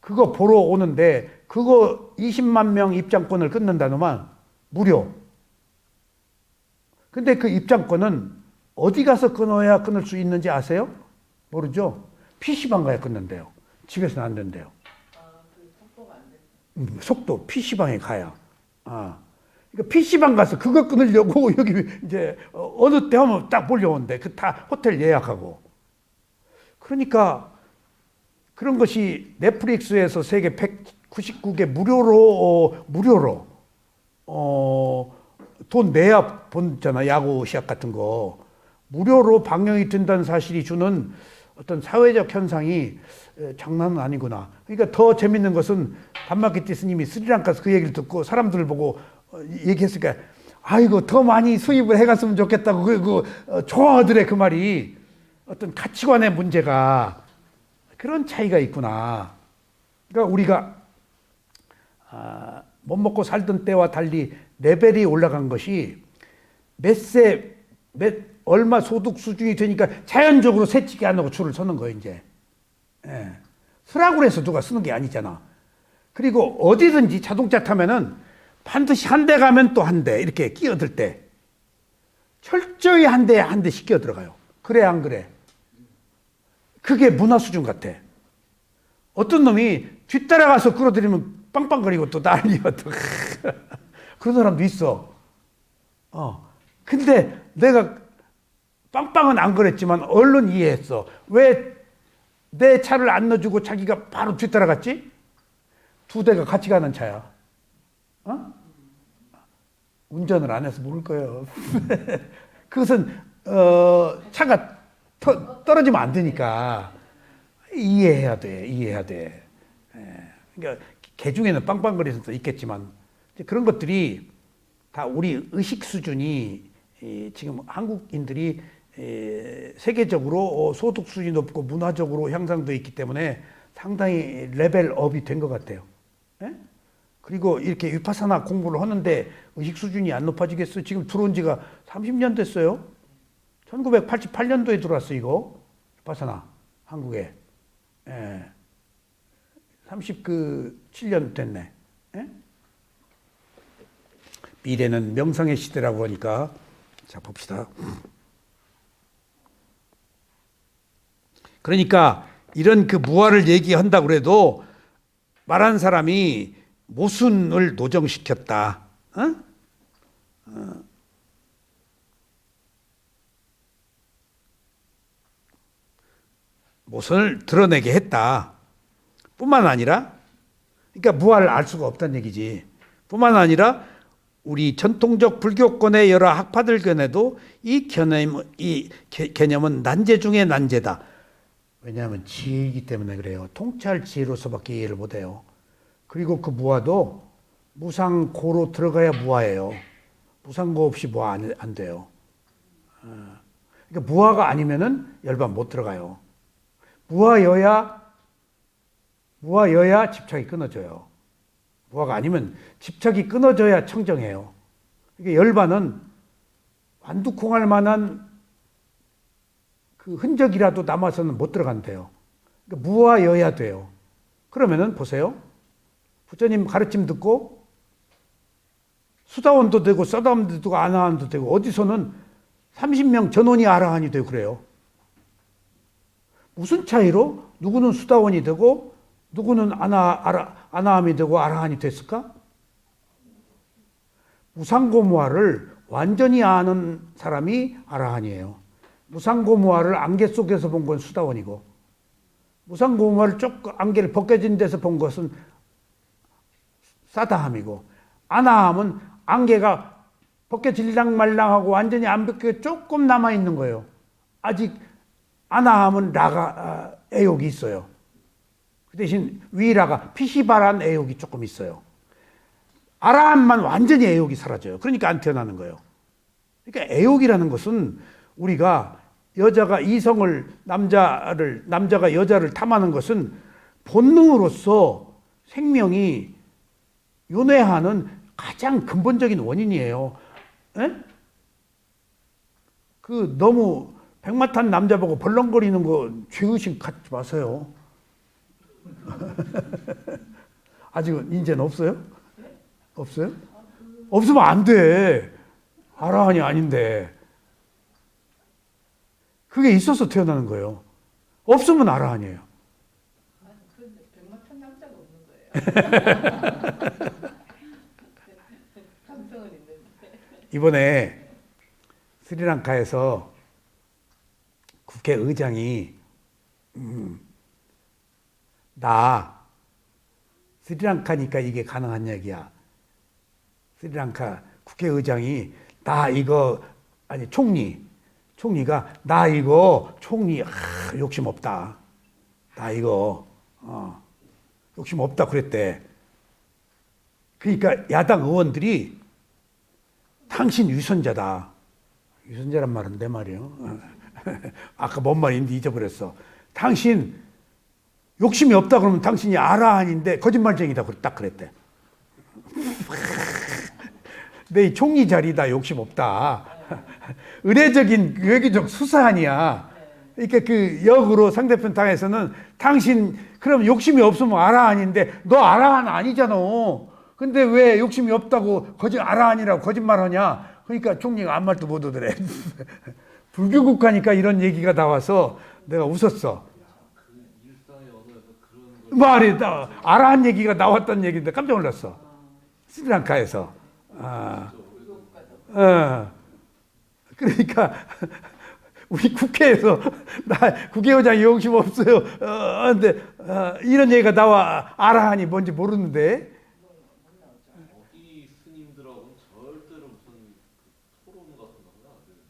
S1: 그거 보러 오는데 그거 20만 명 입장권을 끊는다더만 무료. 근데 그 입장권은 어디 가서 끊어야 끊을 수 있는지 아세요? 모르죠? PC방 가야 끊는데요. 집에서는 안 된대요.
S2: 속도가 안 돼.
S1: 속도 PC방에 가야. 그러니까 PC방 가서 그거 끊으려고 여기 이제 어느 때 하면 딱 몰려온대. 그 다 호텔 예약하고. 그러니까 그런 것이 넷플릭스에서 세계 199개 무료로 돈 내야 본잖아. 야구 시합 같은 거. 무료로 방영이 된다는 사실이 주는 어떤 사회적 현상이 장난은 아니구나. 그러니까 더 재밌는 것은 담마키티 스님이 스리랑카에서 그 얘기를 듣고 사람들을 보고 얘기했으니까 아이고 더 많이 수입을 해갔으면 좋겠다고 좋아하더래. 그 말이 어떤 가치관의 문제가 그런 차이가 있구나. 그러니까 우리가 못 먹고 살던 때와 달리 레벨이 올라간 것이 얼마 소득 수준이 되니까 자연적으로 새치기 안 하고 줄을 서는 거예요, 이제. 쓰라고 해서 누가 쓰는 게 아니잖아. 그리고 어디든지 자동차 타면은 반드시 한 대 가면 또 한 대 이렇게 끼어들 때 철저히 한 대씩 끼어 들어가요. 그래 안 그래? 그게 문화 수준 같아. 어떤 놈이 뒤따라가서 끌어들이면 빵빵거리고 또 난리야 또. 그런 사람도 있어. 근데 내가 빵빵은 안 그랬지만 얼른 이해했어. 왜 내 차를 안 넣어주고 자기가 바로 뒤따라갔지? 두 대가 같이 가는 차야. 운전을 안 해서 모를 거예요. 그것은 차가 떨어지면 안 되니까 이해해야 돼. 이해해야 돼. 그러니까 개 중에는 빵빵거리는 사람도 있겠지만 그런 것들이 다 우리 의식 수준이 지금 한국인들이 세계적으로 소득 수준이 높고 문화적으로 향상되어 있기 때문에 상당히 레벨업이 된 것 같아요. 예? 그리고 이렇게 위파사나 공부를 하는데 의식 수준이 안 높아지겠어요? 지금 들어온 지가 30년 됐어요. 1988년도에 들어왔어 이거 위파사나 한국에. 예. 37년 됐네. 예? 미래는 명상의 시대라고 하니까 자 봅시다. 그러니까 이런 그 무아를 얘기한다고 그래도 말한 사람이 모순을 노정시켰다. 모순을 드러내게 했다. 뿐만 아니라 그러니까 무아를 알 수가 없다는 얘기지. 뿐만 아니라 우리 전통적 불교권의 여러 학파들 견해도 이 개념은 난제 중에 난제다. 왜냐하면 지혜이기 때문에 그래요. 통찰 지혜로서밖에 이해를 못해요. 그리고 그 무아도 무상고로 들어가야 무아예요. 무상고 없이 무아 안 돼요. 그러니까 무아가 아니면은 열반 못 들어가요. 무아여야 집착이 끊어져요. 무아가 아니면 집착이 끊어져야 청정해요. 그러니까 열반은 완두콩할 만한 그 흔적이라도 남아서는 못 들어간대요. 그러니까 무아여야 돼요. 그러면은 보세요. 부처님 가르침 듣고 수다원도 되고 서다원도 되고 아나한도 되고 어디서는 30명 전원이 아라한이 되고 그래요. 무슨 차이로 누구는 수다원이 되고 누구는 아나함이 되고 아라한이 됐을까? 무상고무아를 완전히 아는 사람이 아라한이에요. 무상고무아를 안개 속에서 본 건 수다원이고 무상고무아를 조금 안개를 벗겨진 데서 본 것은 사다함이고 아나함은 안개가 벗겨질랑 말랑하고 완전히 안 벗겨 조금 남아있는 거예요. 아직 아나함은 라가 애욕이 있어요. 그 대신 위라가 피시바란 애욕이 조금 있어요. 아라함만 완전히 애욕이 사라져요. 그러니까 안 태어나는 거예요. 그러니까 애욕이라는 것은 우리가 여자가 이성을 남자가 여자를 탐하는 것은 본능으로서 생명이 윤회하는 가장 근본적인 원인이에요. 에? 그 너무 백마탄 남자 보고 벌렁거리는 거 죄의식 갖지 마세요. 아직은 이제는 없어요? 없어요? 없으면 안 돼. 아라한이 아닌데. 그게 있어서 태어나는 거예요. 없으면 아라한이에요.
S2: 그런데 백마탄 남자가 없는 거예요. 감성은 있는데.
S1: 이번에 스리랑카에서 국회의장이 나 스리랑카니까 이게 가능한 얘기야. 스리랑카 국회의장이 나 이거 아니 총리가 나 이거 총리 욕심 없다. 나 이거 욕심 없다 그랬대. 그러니까 야당 의원들이 당신 위선자다. 위선자란 말은 내 말이에요. 아까 뭔 말인지 잊어버렸어. 당신 욕심이 없다 그러면 당신이 아라한인데 거짓말쟁이다 딱 그랬대. 내 총리 자리다 욕심 없다. 의례적인 외교적 수사아니야. 그러니까 그 역으로 상대편 당에서는 당신 그럼 욕심이 없으면 아라한인데 너 아라한 아니잖아. 근데 왜 욕심이 없다고 아라한이라고 거짓말하냐. 그러니까 총리가 아무 말도 못 하더래. 불교 국가니까 이런 얘기가 나와서 내가 웃었어. 말이 아라한 얘기가 나왔던 얘기인데 깜짝 놀랐어. 스리랑카에서. 그러니까 우리 국회에서 나 국회의장이 욕심 없어요. 근데 이런 얘기가 나와 아라한이 뭔지 모르는데.
S3: 이 스님들하고는 절대로 무슨 토론 같은 거 하면 안 되는데.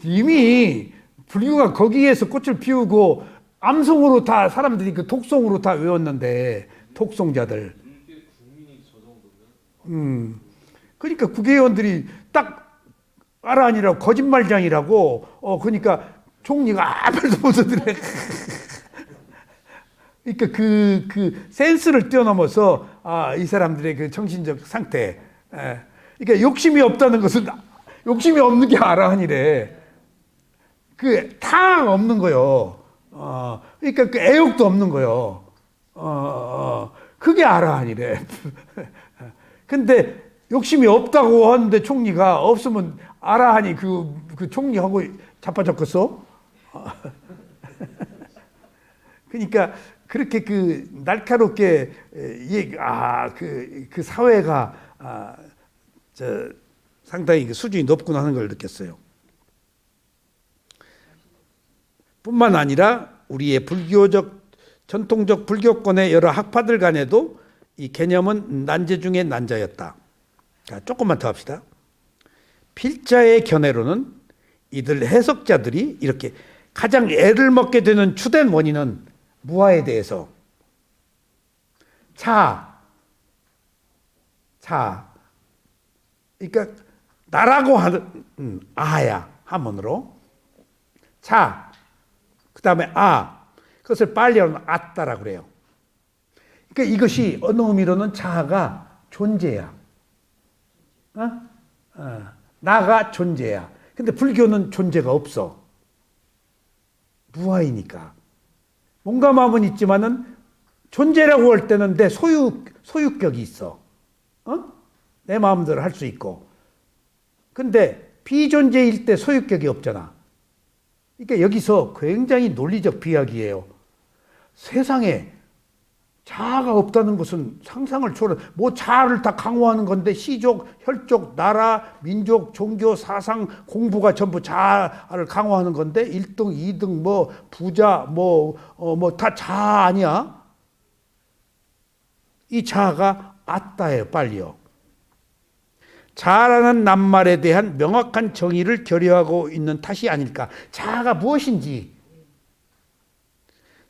S1: 이미 불교가 거기에서 꽃을 피우고 암송으로 다 사람들이 그 독송으로 다 외웠는데 독송자들. 그러니까 국회의원들이 딱 아라한이라고 거짓말장이라고 그러니까 총리가 아무도 못 들어. 그러니까 그 센스를 뛰어넘어서 이 사람들의 그 정신적 상태. 그러니까 욕심이 없다는 것은 욕심이 없는 게 아라한이래. 그 탕 없는 거요. 그러니까 그 애욕도 없는 거요. 그게 아라한이래. 근데 욕심이 없다고 하는데 총리가 없으면 아라한이 그 총리하고 자빠졌겠어? 그러니까 그렇게 그 날카롭게 그 사회가 상당히 그 수준이 높구나 하는 걸 느꼈어요. 뿐만 아니라 우리의 전통적 불교권의 여러 학파들 간에도 이 개념은 난제 중에 난자였다. 자, 조금만 더 합시다. 필자의 견해로는 이들 해석자들이 이렇게 가장 애를 먹게 되는 주된 원인은 무아에 대해서 그러니까 나라고 하는 아야 한문으로 그 다음에 그것을 빨리어는 아따라 그래요. 그러니까 이것이 어느 의미로는 자아가 존재야. 나가 존재야. 근데 불교는 존재가 없어. 무아이니까. 몸과 마음은 있지만은 존재라고 할 때는 내 소유격이 있어. 내 마음대로 할 수 있고. 근데 비존재일 때 소유격이 없잖아. 그러니까 여기서 굉장히 논리적 비약이에요. 세상에 자아가 없다는 것은 상상을 초월해. 뭐 자아를 다 강화하는 건데 시족, 혈족, 나라, 민족, 종교, 사상, 공부가 전부 자아를 강화하는 건데 1등, 2등, 뭐 부자, 다 자아 아니야? 이 자아가 아따예요, 빨리요. 자아라는 낱말에 대한 명확한 정의를 결여하고 있는 탓이 아닐까. 자아가 무엇인지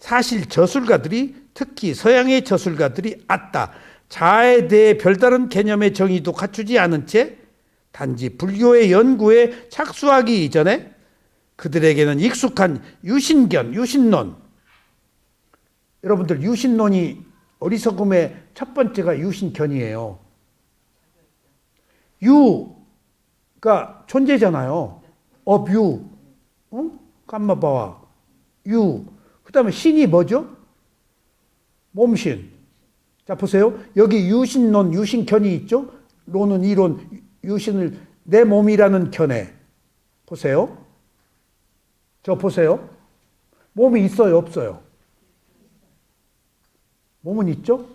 S1: 사실 저술가들이 특히 서양의 저술가들이 아따 자아에 대해 별다른 개념의 정의도 갖추지 않은 채 단지 불교의 연구에 착수하기 이전에 그들에게는 익숙한 유신론. 여러분들 유신론이 어리석음의 첫 번째가 유신견이에요. 유가 존재잖아요. 업유, 감마바와 유. 그 다음에 신이 뭐죠? 몸신. 자, 보세요. 여기 유신론, 유신견이 있죠? 론은 이론, 유신을 내 몸이라는 견해. 보세요. 저 보세요. 몸이 있어요, 없어요? 몸은 있죠?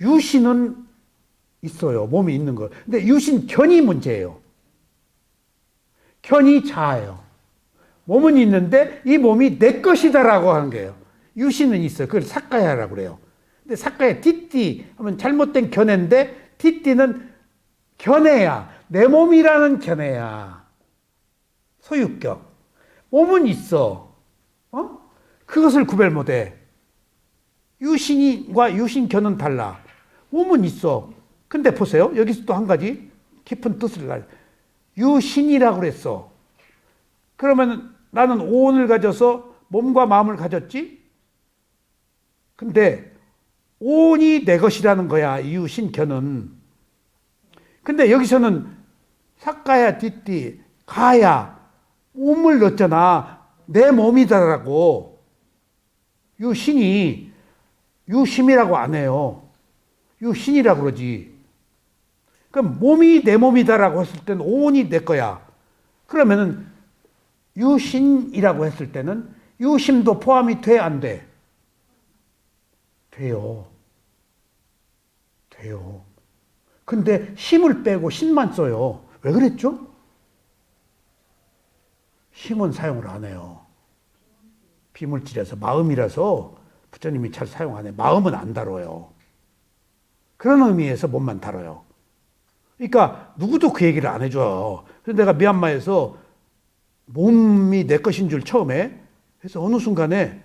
S1: 유신은 있어요. 몸이 있는 거. 근데 유신견이 문제예요. 견이 자아예요. 몸은 있는데 이 몸이 내 것이다라고 하는 거예요. 유신은 있어요. 그걸 사카야라고 그래요. 근데 사카야 티띠 하면 잘못된 견해인데 티띠는 견해야. 내 몸이라는 견해야. 소유격. 몸은 있어. 그것을 구별 못해. 유신과 유신견은 달라. 몸은 있어. 근데 보세요. 여기서 또 한 가지 깊은 뜻을 가져. 유신이라고 그랬어. 그러면 나는 오온을 가져서 몸과 마음을 가졌지? 근데 오온이 내 것이라는 거야. 유신견은. 근데 여기서는 사카야 디띠 가야 몸을 넣었잖아. 내 몸이다라고. 유신이 유심이라고 안 해요. 유신이라고 그러지. 그럼 몸이 내 몸이다라고 했을 때는 오온이 내 거야. 그러면은 유신이라고 했을 때는 유심도 포함이 돼, 안 돼? 돼요. 근데 심을 빼고 신만 써요. 왜 그랬죠? 심은 사용을 안 해요. 비물질이라서, 마음이라서 부처님이 잘 사용 안 해요. 마음은 안 다뤄요. 그런 의미에서 몸만 다뤄요. 그러니까 누구도 그 얘기를 안 해줘. 그래서 내가 미얀마에서 몸이 내 것인 줄 처음에 해서 어느 순간에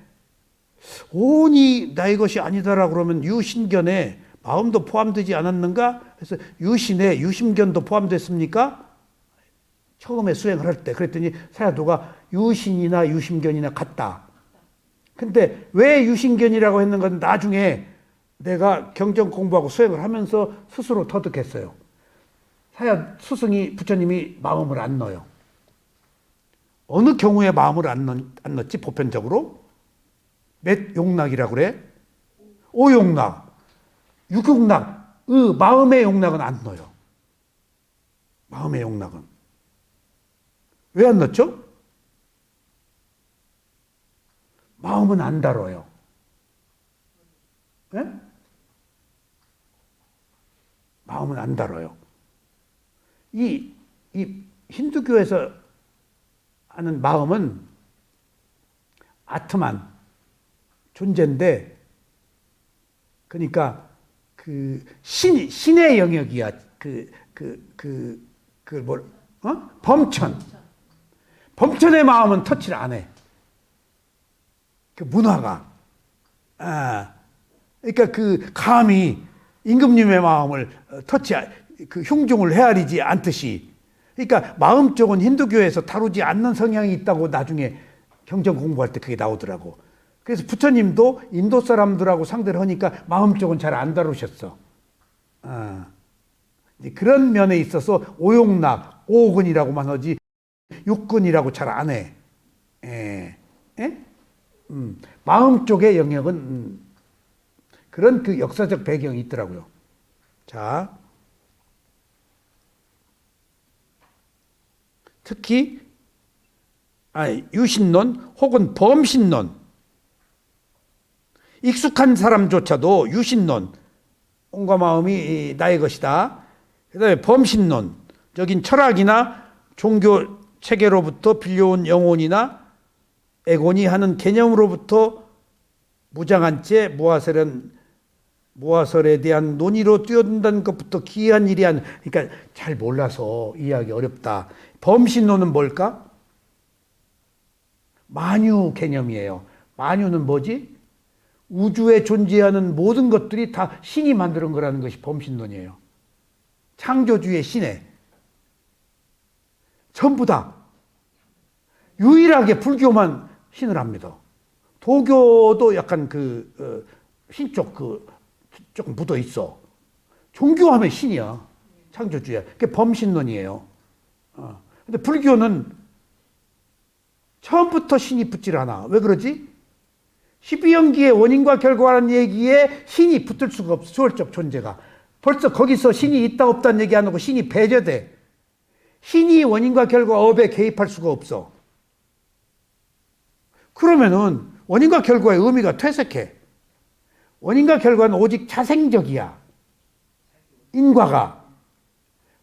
S1: 온이 나의 것이 아니다라고 그러면 유신견에 마음도 포함되지 않았는가? 그래서 유신에 유심견도 포함됐습니까? 처음에 수행을 할 때 그랬더니 사야도가 유신이나 유심견이나 같다. 근데 왜 유신견이라고 했는 건 나중에 내가 경전 공부하고 수행을 하면서 스스로 터득했어요. 사야 스승이 부처님이 마음을 안 넣어요. 어느 경우에 마음을 안 넣지 보편적으로? 몇 용락이라고 그래? 5용락, 6용락, 마음의 용락은 안 넣어요. 마음의 용락은. 왜 안 넣죠? 마음은 안 다뤄요. 네? 마음은 안 다뤄요. 이 힌두교에서 하는 마음은 아트만 존재인데, 그러니까 그 신의 영역이야. 범천의 마음은 터치를 안 해. 그 문화가. 그러니까 그 감히 임금님의 마음을 흉중을 헤아리지 않듯이. 그러니까 마음 쪽은 힌두교에서 다루지 않는 성향이 있다고 나중에 경전 공부할 때 그게 나오더라고. 그래서 부처님도 인도 사람들하고 상대를 하니까 마음 쪽은 잘 안 다루셨어. 그런 면에 있어서 오용락, 오근이라고만 하지 육근이라고 잘 안 해. 마음 쪽의 영역은 그런 그 역사적 배경이 있더라고요. 자, 특히 유신론 혹은 범신론, 익숙한 사람조차도 유신론, 온과 마음이 나의 것이다. 그 다음에 범신론적인 철학이나 종교 체계로부터 빌려온 영혼이나 에곤이 하는 개념으로부터 무장한 채 무화설에 대한 논의로 뛰어든다는 것부터 기이한 일이 그러니까 잘 몰라서 이해하기 어렵다. 범신론은 뭘까? 만유 개념이에요. 만유는 뭐지? 우주에 존재하는 모든 것들이 다 신이 만드는 거라는 것이 범신론이에요. 창조주의 신에 전부 다 유일하게 불교만 신을 합니다. 도교도 약간 신쪽 조금 묻어 있어. 종교하면 신이야. 창조주야. 그게 범신론이에요. 근데 불교는 처음부터 신이 붙질 않아. 왜 그러지? 12연기의 원인과 결과라는 얘기에 신이 붙을 수가 없어. 수월적 존재가. 벌써 거기서 신이 있다 없다는 얘기 안 하고 신이 배제돼. 신이 원인과 결과 업에 개입할 수가 없어. 그러면은 원인과 결과의 의미가 퇴색해. 원인과 결과는 오직 자생적이야. 인과가.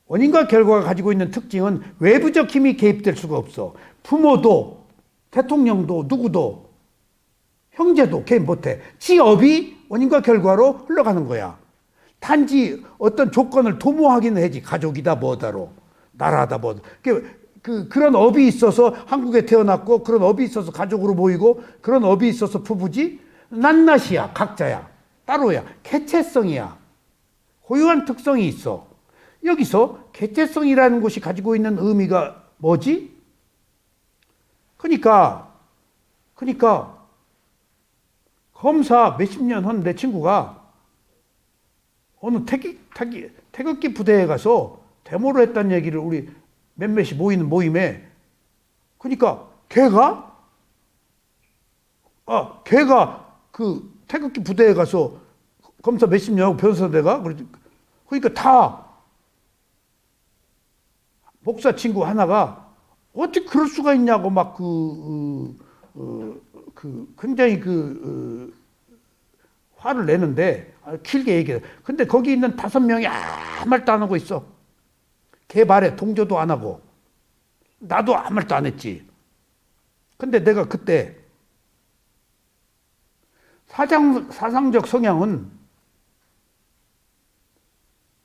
S1: 원인과 결과가 가지고 있는 특징은 외부적 힘이 개입될 수가 없어. 부모도, 대통령도, 누구도, 형제도 개입 못해. 지 업이 원인과 결과로 흘러가는 거야. 단지 어떤 조건을 도모하기는 하지. 가족이다 뭐다로, 나라다 뭐다. 그런 업이 있어서 한국에 태어났고, 그런 업이 있어서 가족으로 모이고, 그런 업이 있어서 부부지. 낱낱이야. 각자야. 따로야. 개체성이야. 고유한 특성이 있어. 여기서 개체성이라는 것이 가지고 있는 의미가 뭐지? 그러니까 검사 몇십 년 한 내 친구가 어느 태극기 부대에 가서 데모를 했다는 얘기를 우리 몇몇이 모이는 모임에, 그러니까 걔가 그 태극기 부대에 가서 검사 몇십 년하고 변호사대가 그러니까 다 목사 친구 하나가 어떻게 그럴 수가 있냐고 막 굉장히 화를 내는데, 길게 얘기해. 근데 거기 있는 5명이 아무 말도 안 하고 있어. 걔 말에 동조도 안 하고. 나도 아무 말도 안 했지. 근데 내가 그때 사상적 성향은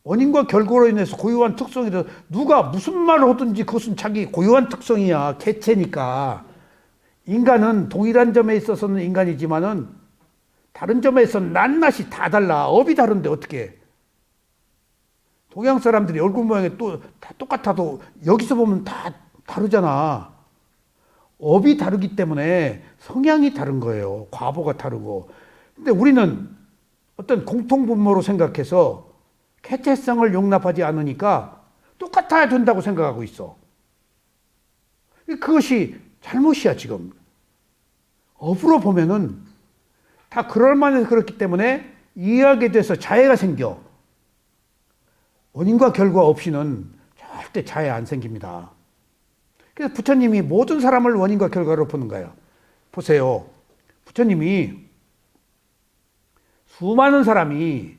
S1: 원인과 결과로 인해서 고유한 특성이라 누가 무슨 말을 하든지 그것은 자기 고유한 특성이야. 개체니까. 인간은 동일한 점에 있어서는 인간이지만은 다른 점에서는 낱낱이 다 달라. 업이 다른데 어떻게? 동양 사람들이 얼굴 모양이 또 다 똑같아도 여기서 보면 다 다르잖아. 업이 다르기 때문에 성향이 다른 거예요. 과보가 다르고. 근데 우리는 어떤 공통분모로 생각해서 개체성을 용납하지 않으니까 똑같아야 된다고 생각하고 있어. 그것이 잘못이야, 지금. 업으로 보면은 다 그럴만해서 그렇기 때문에 이해하게 돼서 자애가 생겨. 원인과 결과 없이는 절대 자애 안 생깁니다. 그래서 부처님이 모든 사람을 원인과 결과로 보는 거예요. 보세요. 부처님이 수많은 사람이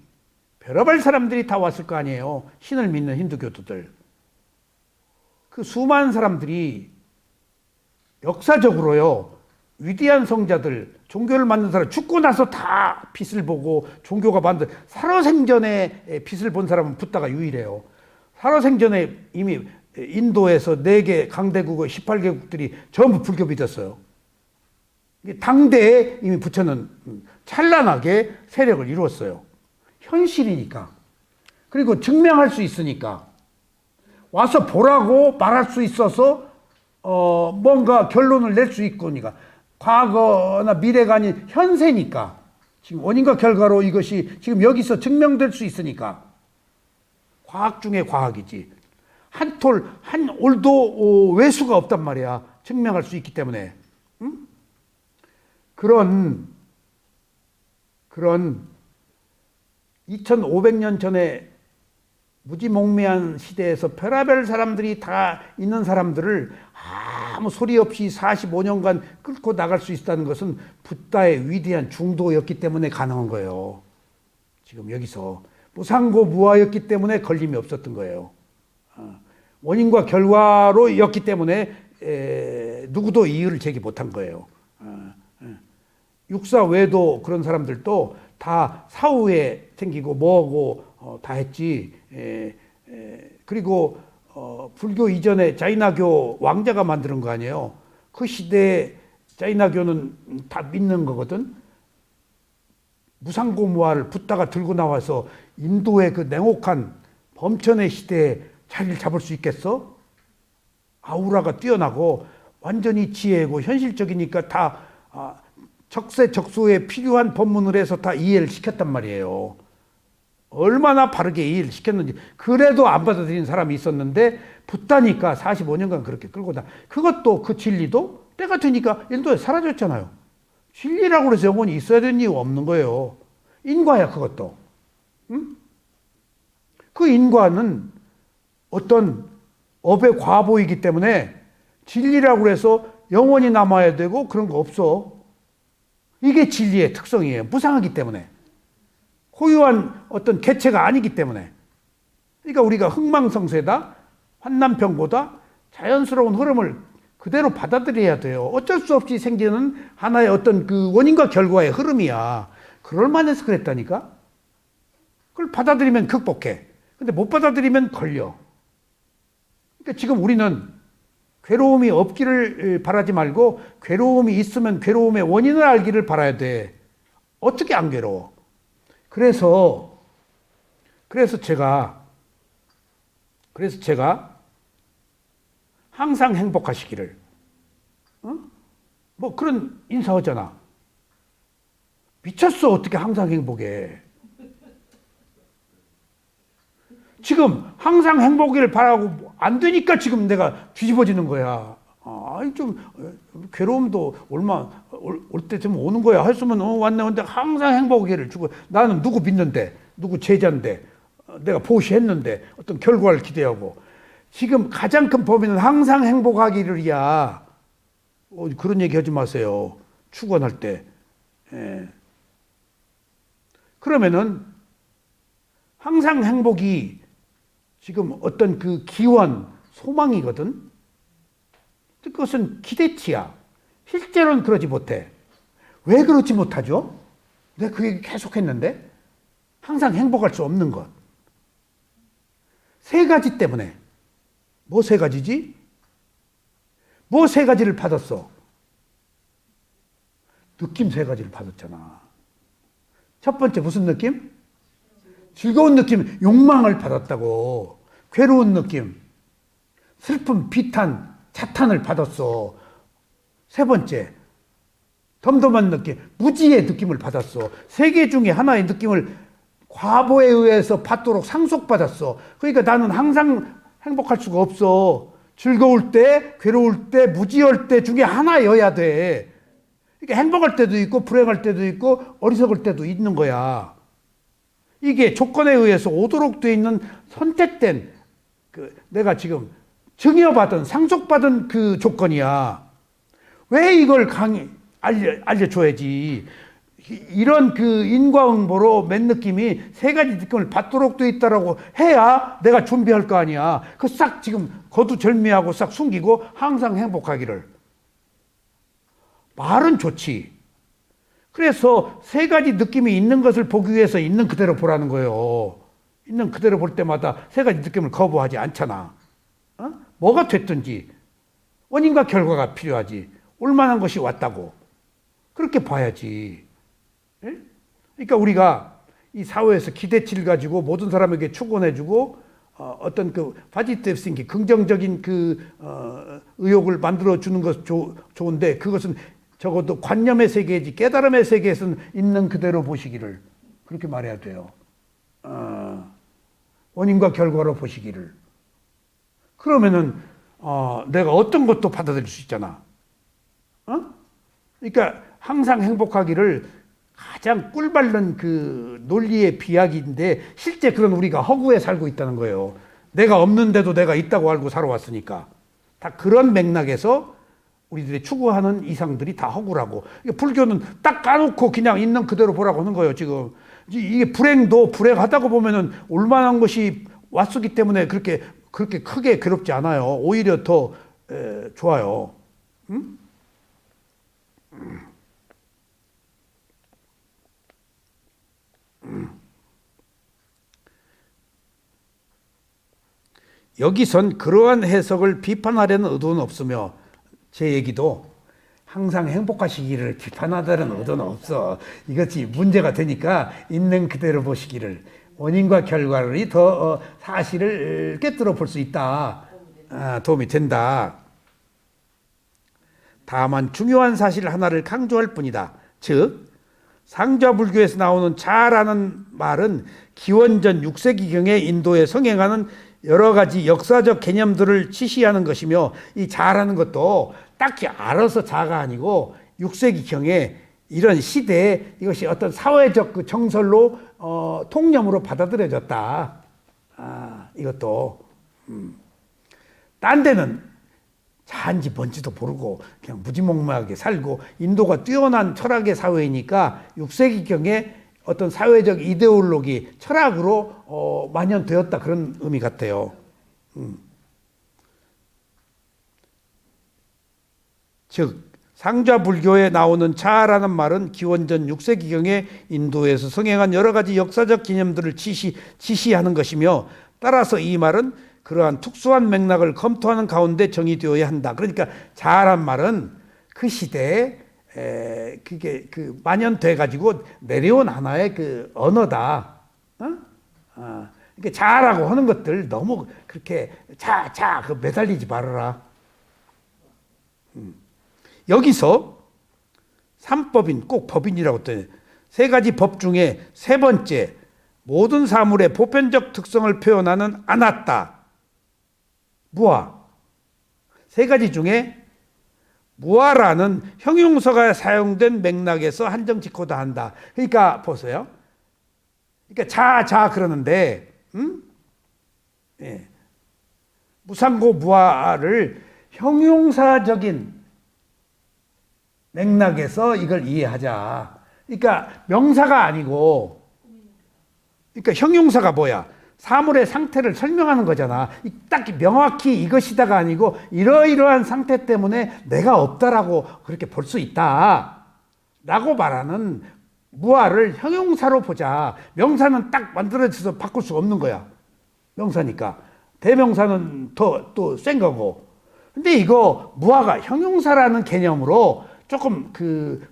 S1: 별의별 사람들이 다 왔을 거 아니에요. 신을 믿는 힌두교도들. 그 수많은 사람들이 역사적으로요. 위대한 성자들, 종교를 만든 사람, 죽고 나서 다 빛을 보고 종교가 만든, 살아생전에 빛을 본 사람은 붓다가 유일해요. 살아생전에 이미 인도에서 4개 강대국 18개국들이 전부 불교 믿었어요. 당대에 이미 부처는 찬란하게 세력을 이루었어요. 현실이니까. 그리고 증명할 수 있으니까. 와서 보라고 말할 수 있어서 뭔가 결론을 낼 수 있고니까. 과거나 미래가 아닌 현세니까. 지금 원인과 결과로 이것이 지금 여기서 증명될 수 있으니까. 과학 중에 과학이지. 한 올도 외수가 없단 말이야. 증명할 수 있기 때문에. 응? 그런 2500년 전에 무지몽매한 시대에서 별의별 사람들이 다 있는 사람들을 아무 소리 없이 45년간 끌고 나갈 수 있다는 것은 붓다의 위대한 중도였기 때문에 가능한 거예요. 지금 여기서 무상고 무아였기 때문에 걸림이 없었던 거예요. 원인과 결과로였기 때문에 누구도 이의를 제기 못한 거예요. 육사 외도 그런 사람들도 다 사후에 생기고 뭐하고 다 했지. 그리고 불교 이전에 자이나교 왕자가 만드는 거 아니에요. 그 시대에 자이나교는 다 믿는 거거든. 무상고무아를 붓다가 들고 나와서 인도의 그 냉혹한 범천의 시대에 자리를 잡을 수 있겠어? 아우라가 뛰어나고 완전히 지혜고 현실적이니까 다 적세적소에 필요한 법문을 해서 다 이해를 시켰단 말이에요. 얼마나 바르게 이해를 시켰는지. 그래도 안 받아들인 사람이 있었는데 붓다니까 45년간 그렇게 끌고 다. 그것도 그 진리도 때가 되니까 인도에 사라졌잖아요. 진리라고 해서 영원히 있어야 되는 이유가 없는 거예요. 인과야 그것도. 응? 그 인과는 어떤 업의 과보이기 때문에 진리라고 해서 영원히 남아야 되고 그런 거 없어. 이게 진리의 특성이에요. 무상하기 때문에. 고유한 어떤 개체가 아니기 때문에. 그러니까 우리가 흥망성쇠다, 환난병고다, 자연스러운 흐름을 그대로 받아들여야 돼요. 어쩔 수 없이 생기는 하나의 어떤 그 원인과 결과의 흐름이야. 그럴만해서 그랬다니까? 그걸 받아들이면 극복해. 근데 못 받아들이면 걸려. 그러니까 지금 우리는 괴로움이 없기를 바라지 말고 괴로움이 있으면 괴로움의 원인을 알기를 바라야 돼. 어떻게 안 괴로워? 그래서 제가 항상 행복하시기를. 뭐 그런 인사하잖아. 미쳤어. 어떻게 항상 행복해. 지금 항상 행복을 바라고 안 되니까 지금 내가 뒤집어지는 거야. 좀 괴로움도 올 때쯤 오는 거야. 했으면 왔네. 근데 항상 행복을 주고 나는 누구 믿는데, 누구 제자인데, 내가 보시했는데 어떤 결과를 기대하고 지금 가장 큰 범위는 항상 행복하기를이야. 그런 얘기 하지 마세요. 축원할 때. 그러면은 항상 행복이 지금 어떤 그 기원, 소망이거든. 그것은 기대치야. 실제로는 그러지 못해. 왜 그렇지 못하죠? 내가 그 얘기 계속 했는데 항상 행복할 수 없는 것. 세 가지 때문에. 뭐 세 가지지? 뭐 세 가지를 받았어? 느낌 세 가지를 받았잖아. 첫 번째 무슨 느낌? 즐거운 느낌, 욕망을 받았다고. 괴로운 느낌, 슬픔, 비탄, 자탄을 받았어. 세 번째, 덤덤한 느낌, 무지의 느낌을 받았어. 세 개 중에 하나의 느낌을 과보에 의해서 받도록 상속받았어. 그러니까 나는 항상 행복할 수가 없어. 즐거울 때, 괴로울 때, 무지할 때 중에 하나여야 돼. 그러니까 행복할 때도 있고 불행할 때도 있고 어리석을 때도 있는 거야. 이게 조건에 의해서 오도록 돼 있는 선택된 내가 지금 증여받은 상속받은 그 조건이야. 왜 이걸 알려줘야지. 이런 그 인과응보로 맨 느낌이 세 가지 느낌을 받도록 돼 있다라고 해야 내가 준비할 거 아니야. 그 싹 지금 거두절미하고 싹 숨기고 항상 행복하기를. 말은 좋지. 그래서 세 가지 느낌이 있는 것을 보기 위해서 있는 그대로 보라는 거예요. 있는 그대로 볼 때마다 세 가지 느낌을 거부하지 않잖아. 어? 뭐가 됐든지 원인과 결과가 필요하지. 올만한 것이 왔다고. 그렇게 봐야지. 예? 그러니까 우리가 이 사회에서 기대치를 가지고 모든 사람에게 축원해주고 어떤 그 파지티브 싱킹, 긍정적인 의욕을 만들어 주는 것 좋은데 그것은 적어도 관념의 세계이지 깨달음의 세계에서는 있는 그대로 보시기를 그렇게 말해야 돼요. 원인과 결과로 보시기를. 그러면은 내가 어떤 것도 받아들일 수 있잖아. 그러니까 항상 행복하기를 가장 꿀바른 그 논리의 비약인데 실제 그런 우리가 허구에 살고 있다는 거예요. 내가 없는데도 내가 있다고 알고 살아왔으니까. 다 그런 맥락에서 우리들이 추구하는 이상들이 다 허구라고. 불교는 딱 까놓고 그냥 있는 그대로 보라고 하는 거예요, 지금. 이게 불행도 불행하다고 보면은 올만한 것이 왔었기 때문에 그렇게 크게 괴롭지 않아요. 오히려 더 좋아요. 응? 여기선 그러한 해석을 비판하려는 의도는 없으며 제 얘기도 항상 행복하시기를 비판하다는 의도는 없어. 이것이 문제가 되니까 있는 그대로 보시기를 원인과 결과를 더 사실을 꿰뚫어 볼 수 있다. 도움이 된다. 다만 중요한 사실 하나를 강조할 뿐이다. 즉 상좌불교에서 나오는 자라는 말은 기원전 6세기경에 인도에 성행하는 여러 가지 역사적 개념들을 지시하는 것이며 이 자라는 것도 딱히 알아서 자가 아니고 6세기경에 이런 시대에 이것이 어떤 사회적 그 정설로 통념으로 받아들여졌다. 이것도 딴 데는 자인지 뭔지도 모르고 그냥 무지몽매하게 살고 인도가 뛰어난 철학의 사회이니까 6세기경에 어떤 사회적 이데올로기, 철학으로 만연되었다 그런 의미 같아요. 즉 상좌불교에 나오는 자라는 말은 기원전 6세기경에 인도에서 성행한 여러 가지 역사적 개념들을 지시하는 것이며 따라서 이 말은 그러한 특수한 맥락을 검토하는 가운데 정의되어야 한다. 그러니까 자란 말은 그 시대에 그게 그 만연돼 가지고 내려온 하나의 그 언어다. 그러니까 자라고 하는 것들 너무 그렇게 그 매달리지 말아라. 여기서 삼법인 꼭 법인이라고 또 세 가지 법 중에 세 번째 모든 사물의 보편적 특성을 표현하는 아나따 무아 세 가지 중에 무아라는 형용사가 사용된 맥락에서 한정 짓고다 한다. 그러니까 보세요. 그러니까 자 그러는데 예. 무상고 무아를 형용사적인 맥락에서 이걸 이해하자. 그러니까 명사가 아니고 그러니까 형용사가 뭐야? 사물의 상태를 설명하는 거잖아. 딱 명확히 이것이다가 아니고 이러이러한 상태 때문에 내가 없다라고 그렇게 볼 수 있다 라고 말하는 무아를 형용사로 보자. 명사는 딱 만들어져서 바꿀 수가 없는 거야. 명사니까. 대명사는 더 또 센 거고. 근데 이거 무화가 형용사라는 개념으로 조금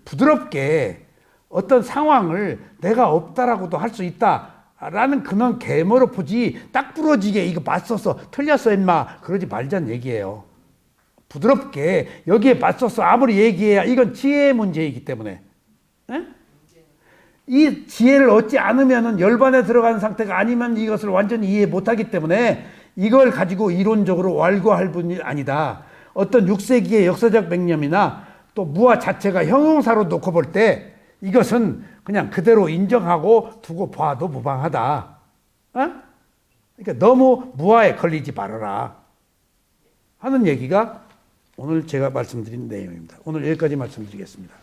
S1: 부드럽게 어떤 상황을 내가 없다라고도 할 수 있다라는 그런 개념으로 보지, 딱 부러지게 이거 맞섰어 틀렸어 임마 그러지 말자는 얘기예요. 부드럽게 여기에 맞섰어 아무리 얘기해야 이건 지혜의 문제이기 때문에. 에? 이 지혜를 얻지 않으면은 열반에 들어가는 상태가 아니면 이것을 완전히 이해 못하기 때문에 이걸 가지고 이론적으로 완고할 분이 아니다. 어떤 6세기의 역사적 맹념이나 또 무화 자체가 형용사로 놓고 볼 때 이것은 그냥 그대로 인정하고 두고 봐도 무방하다. 그러니까 너무 무화에 걸리지 말아라 하는 얘기가 오늘 제가 말씀드린 내용입니다. 오늘 여기까지 말씀드리겠습니다.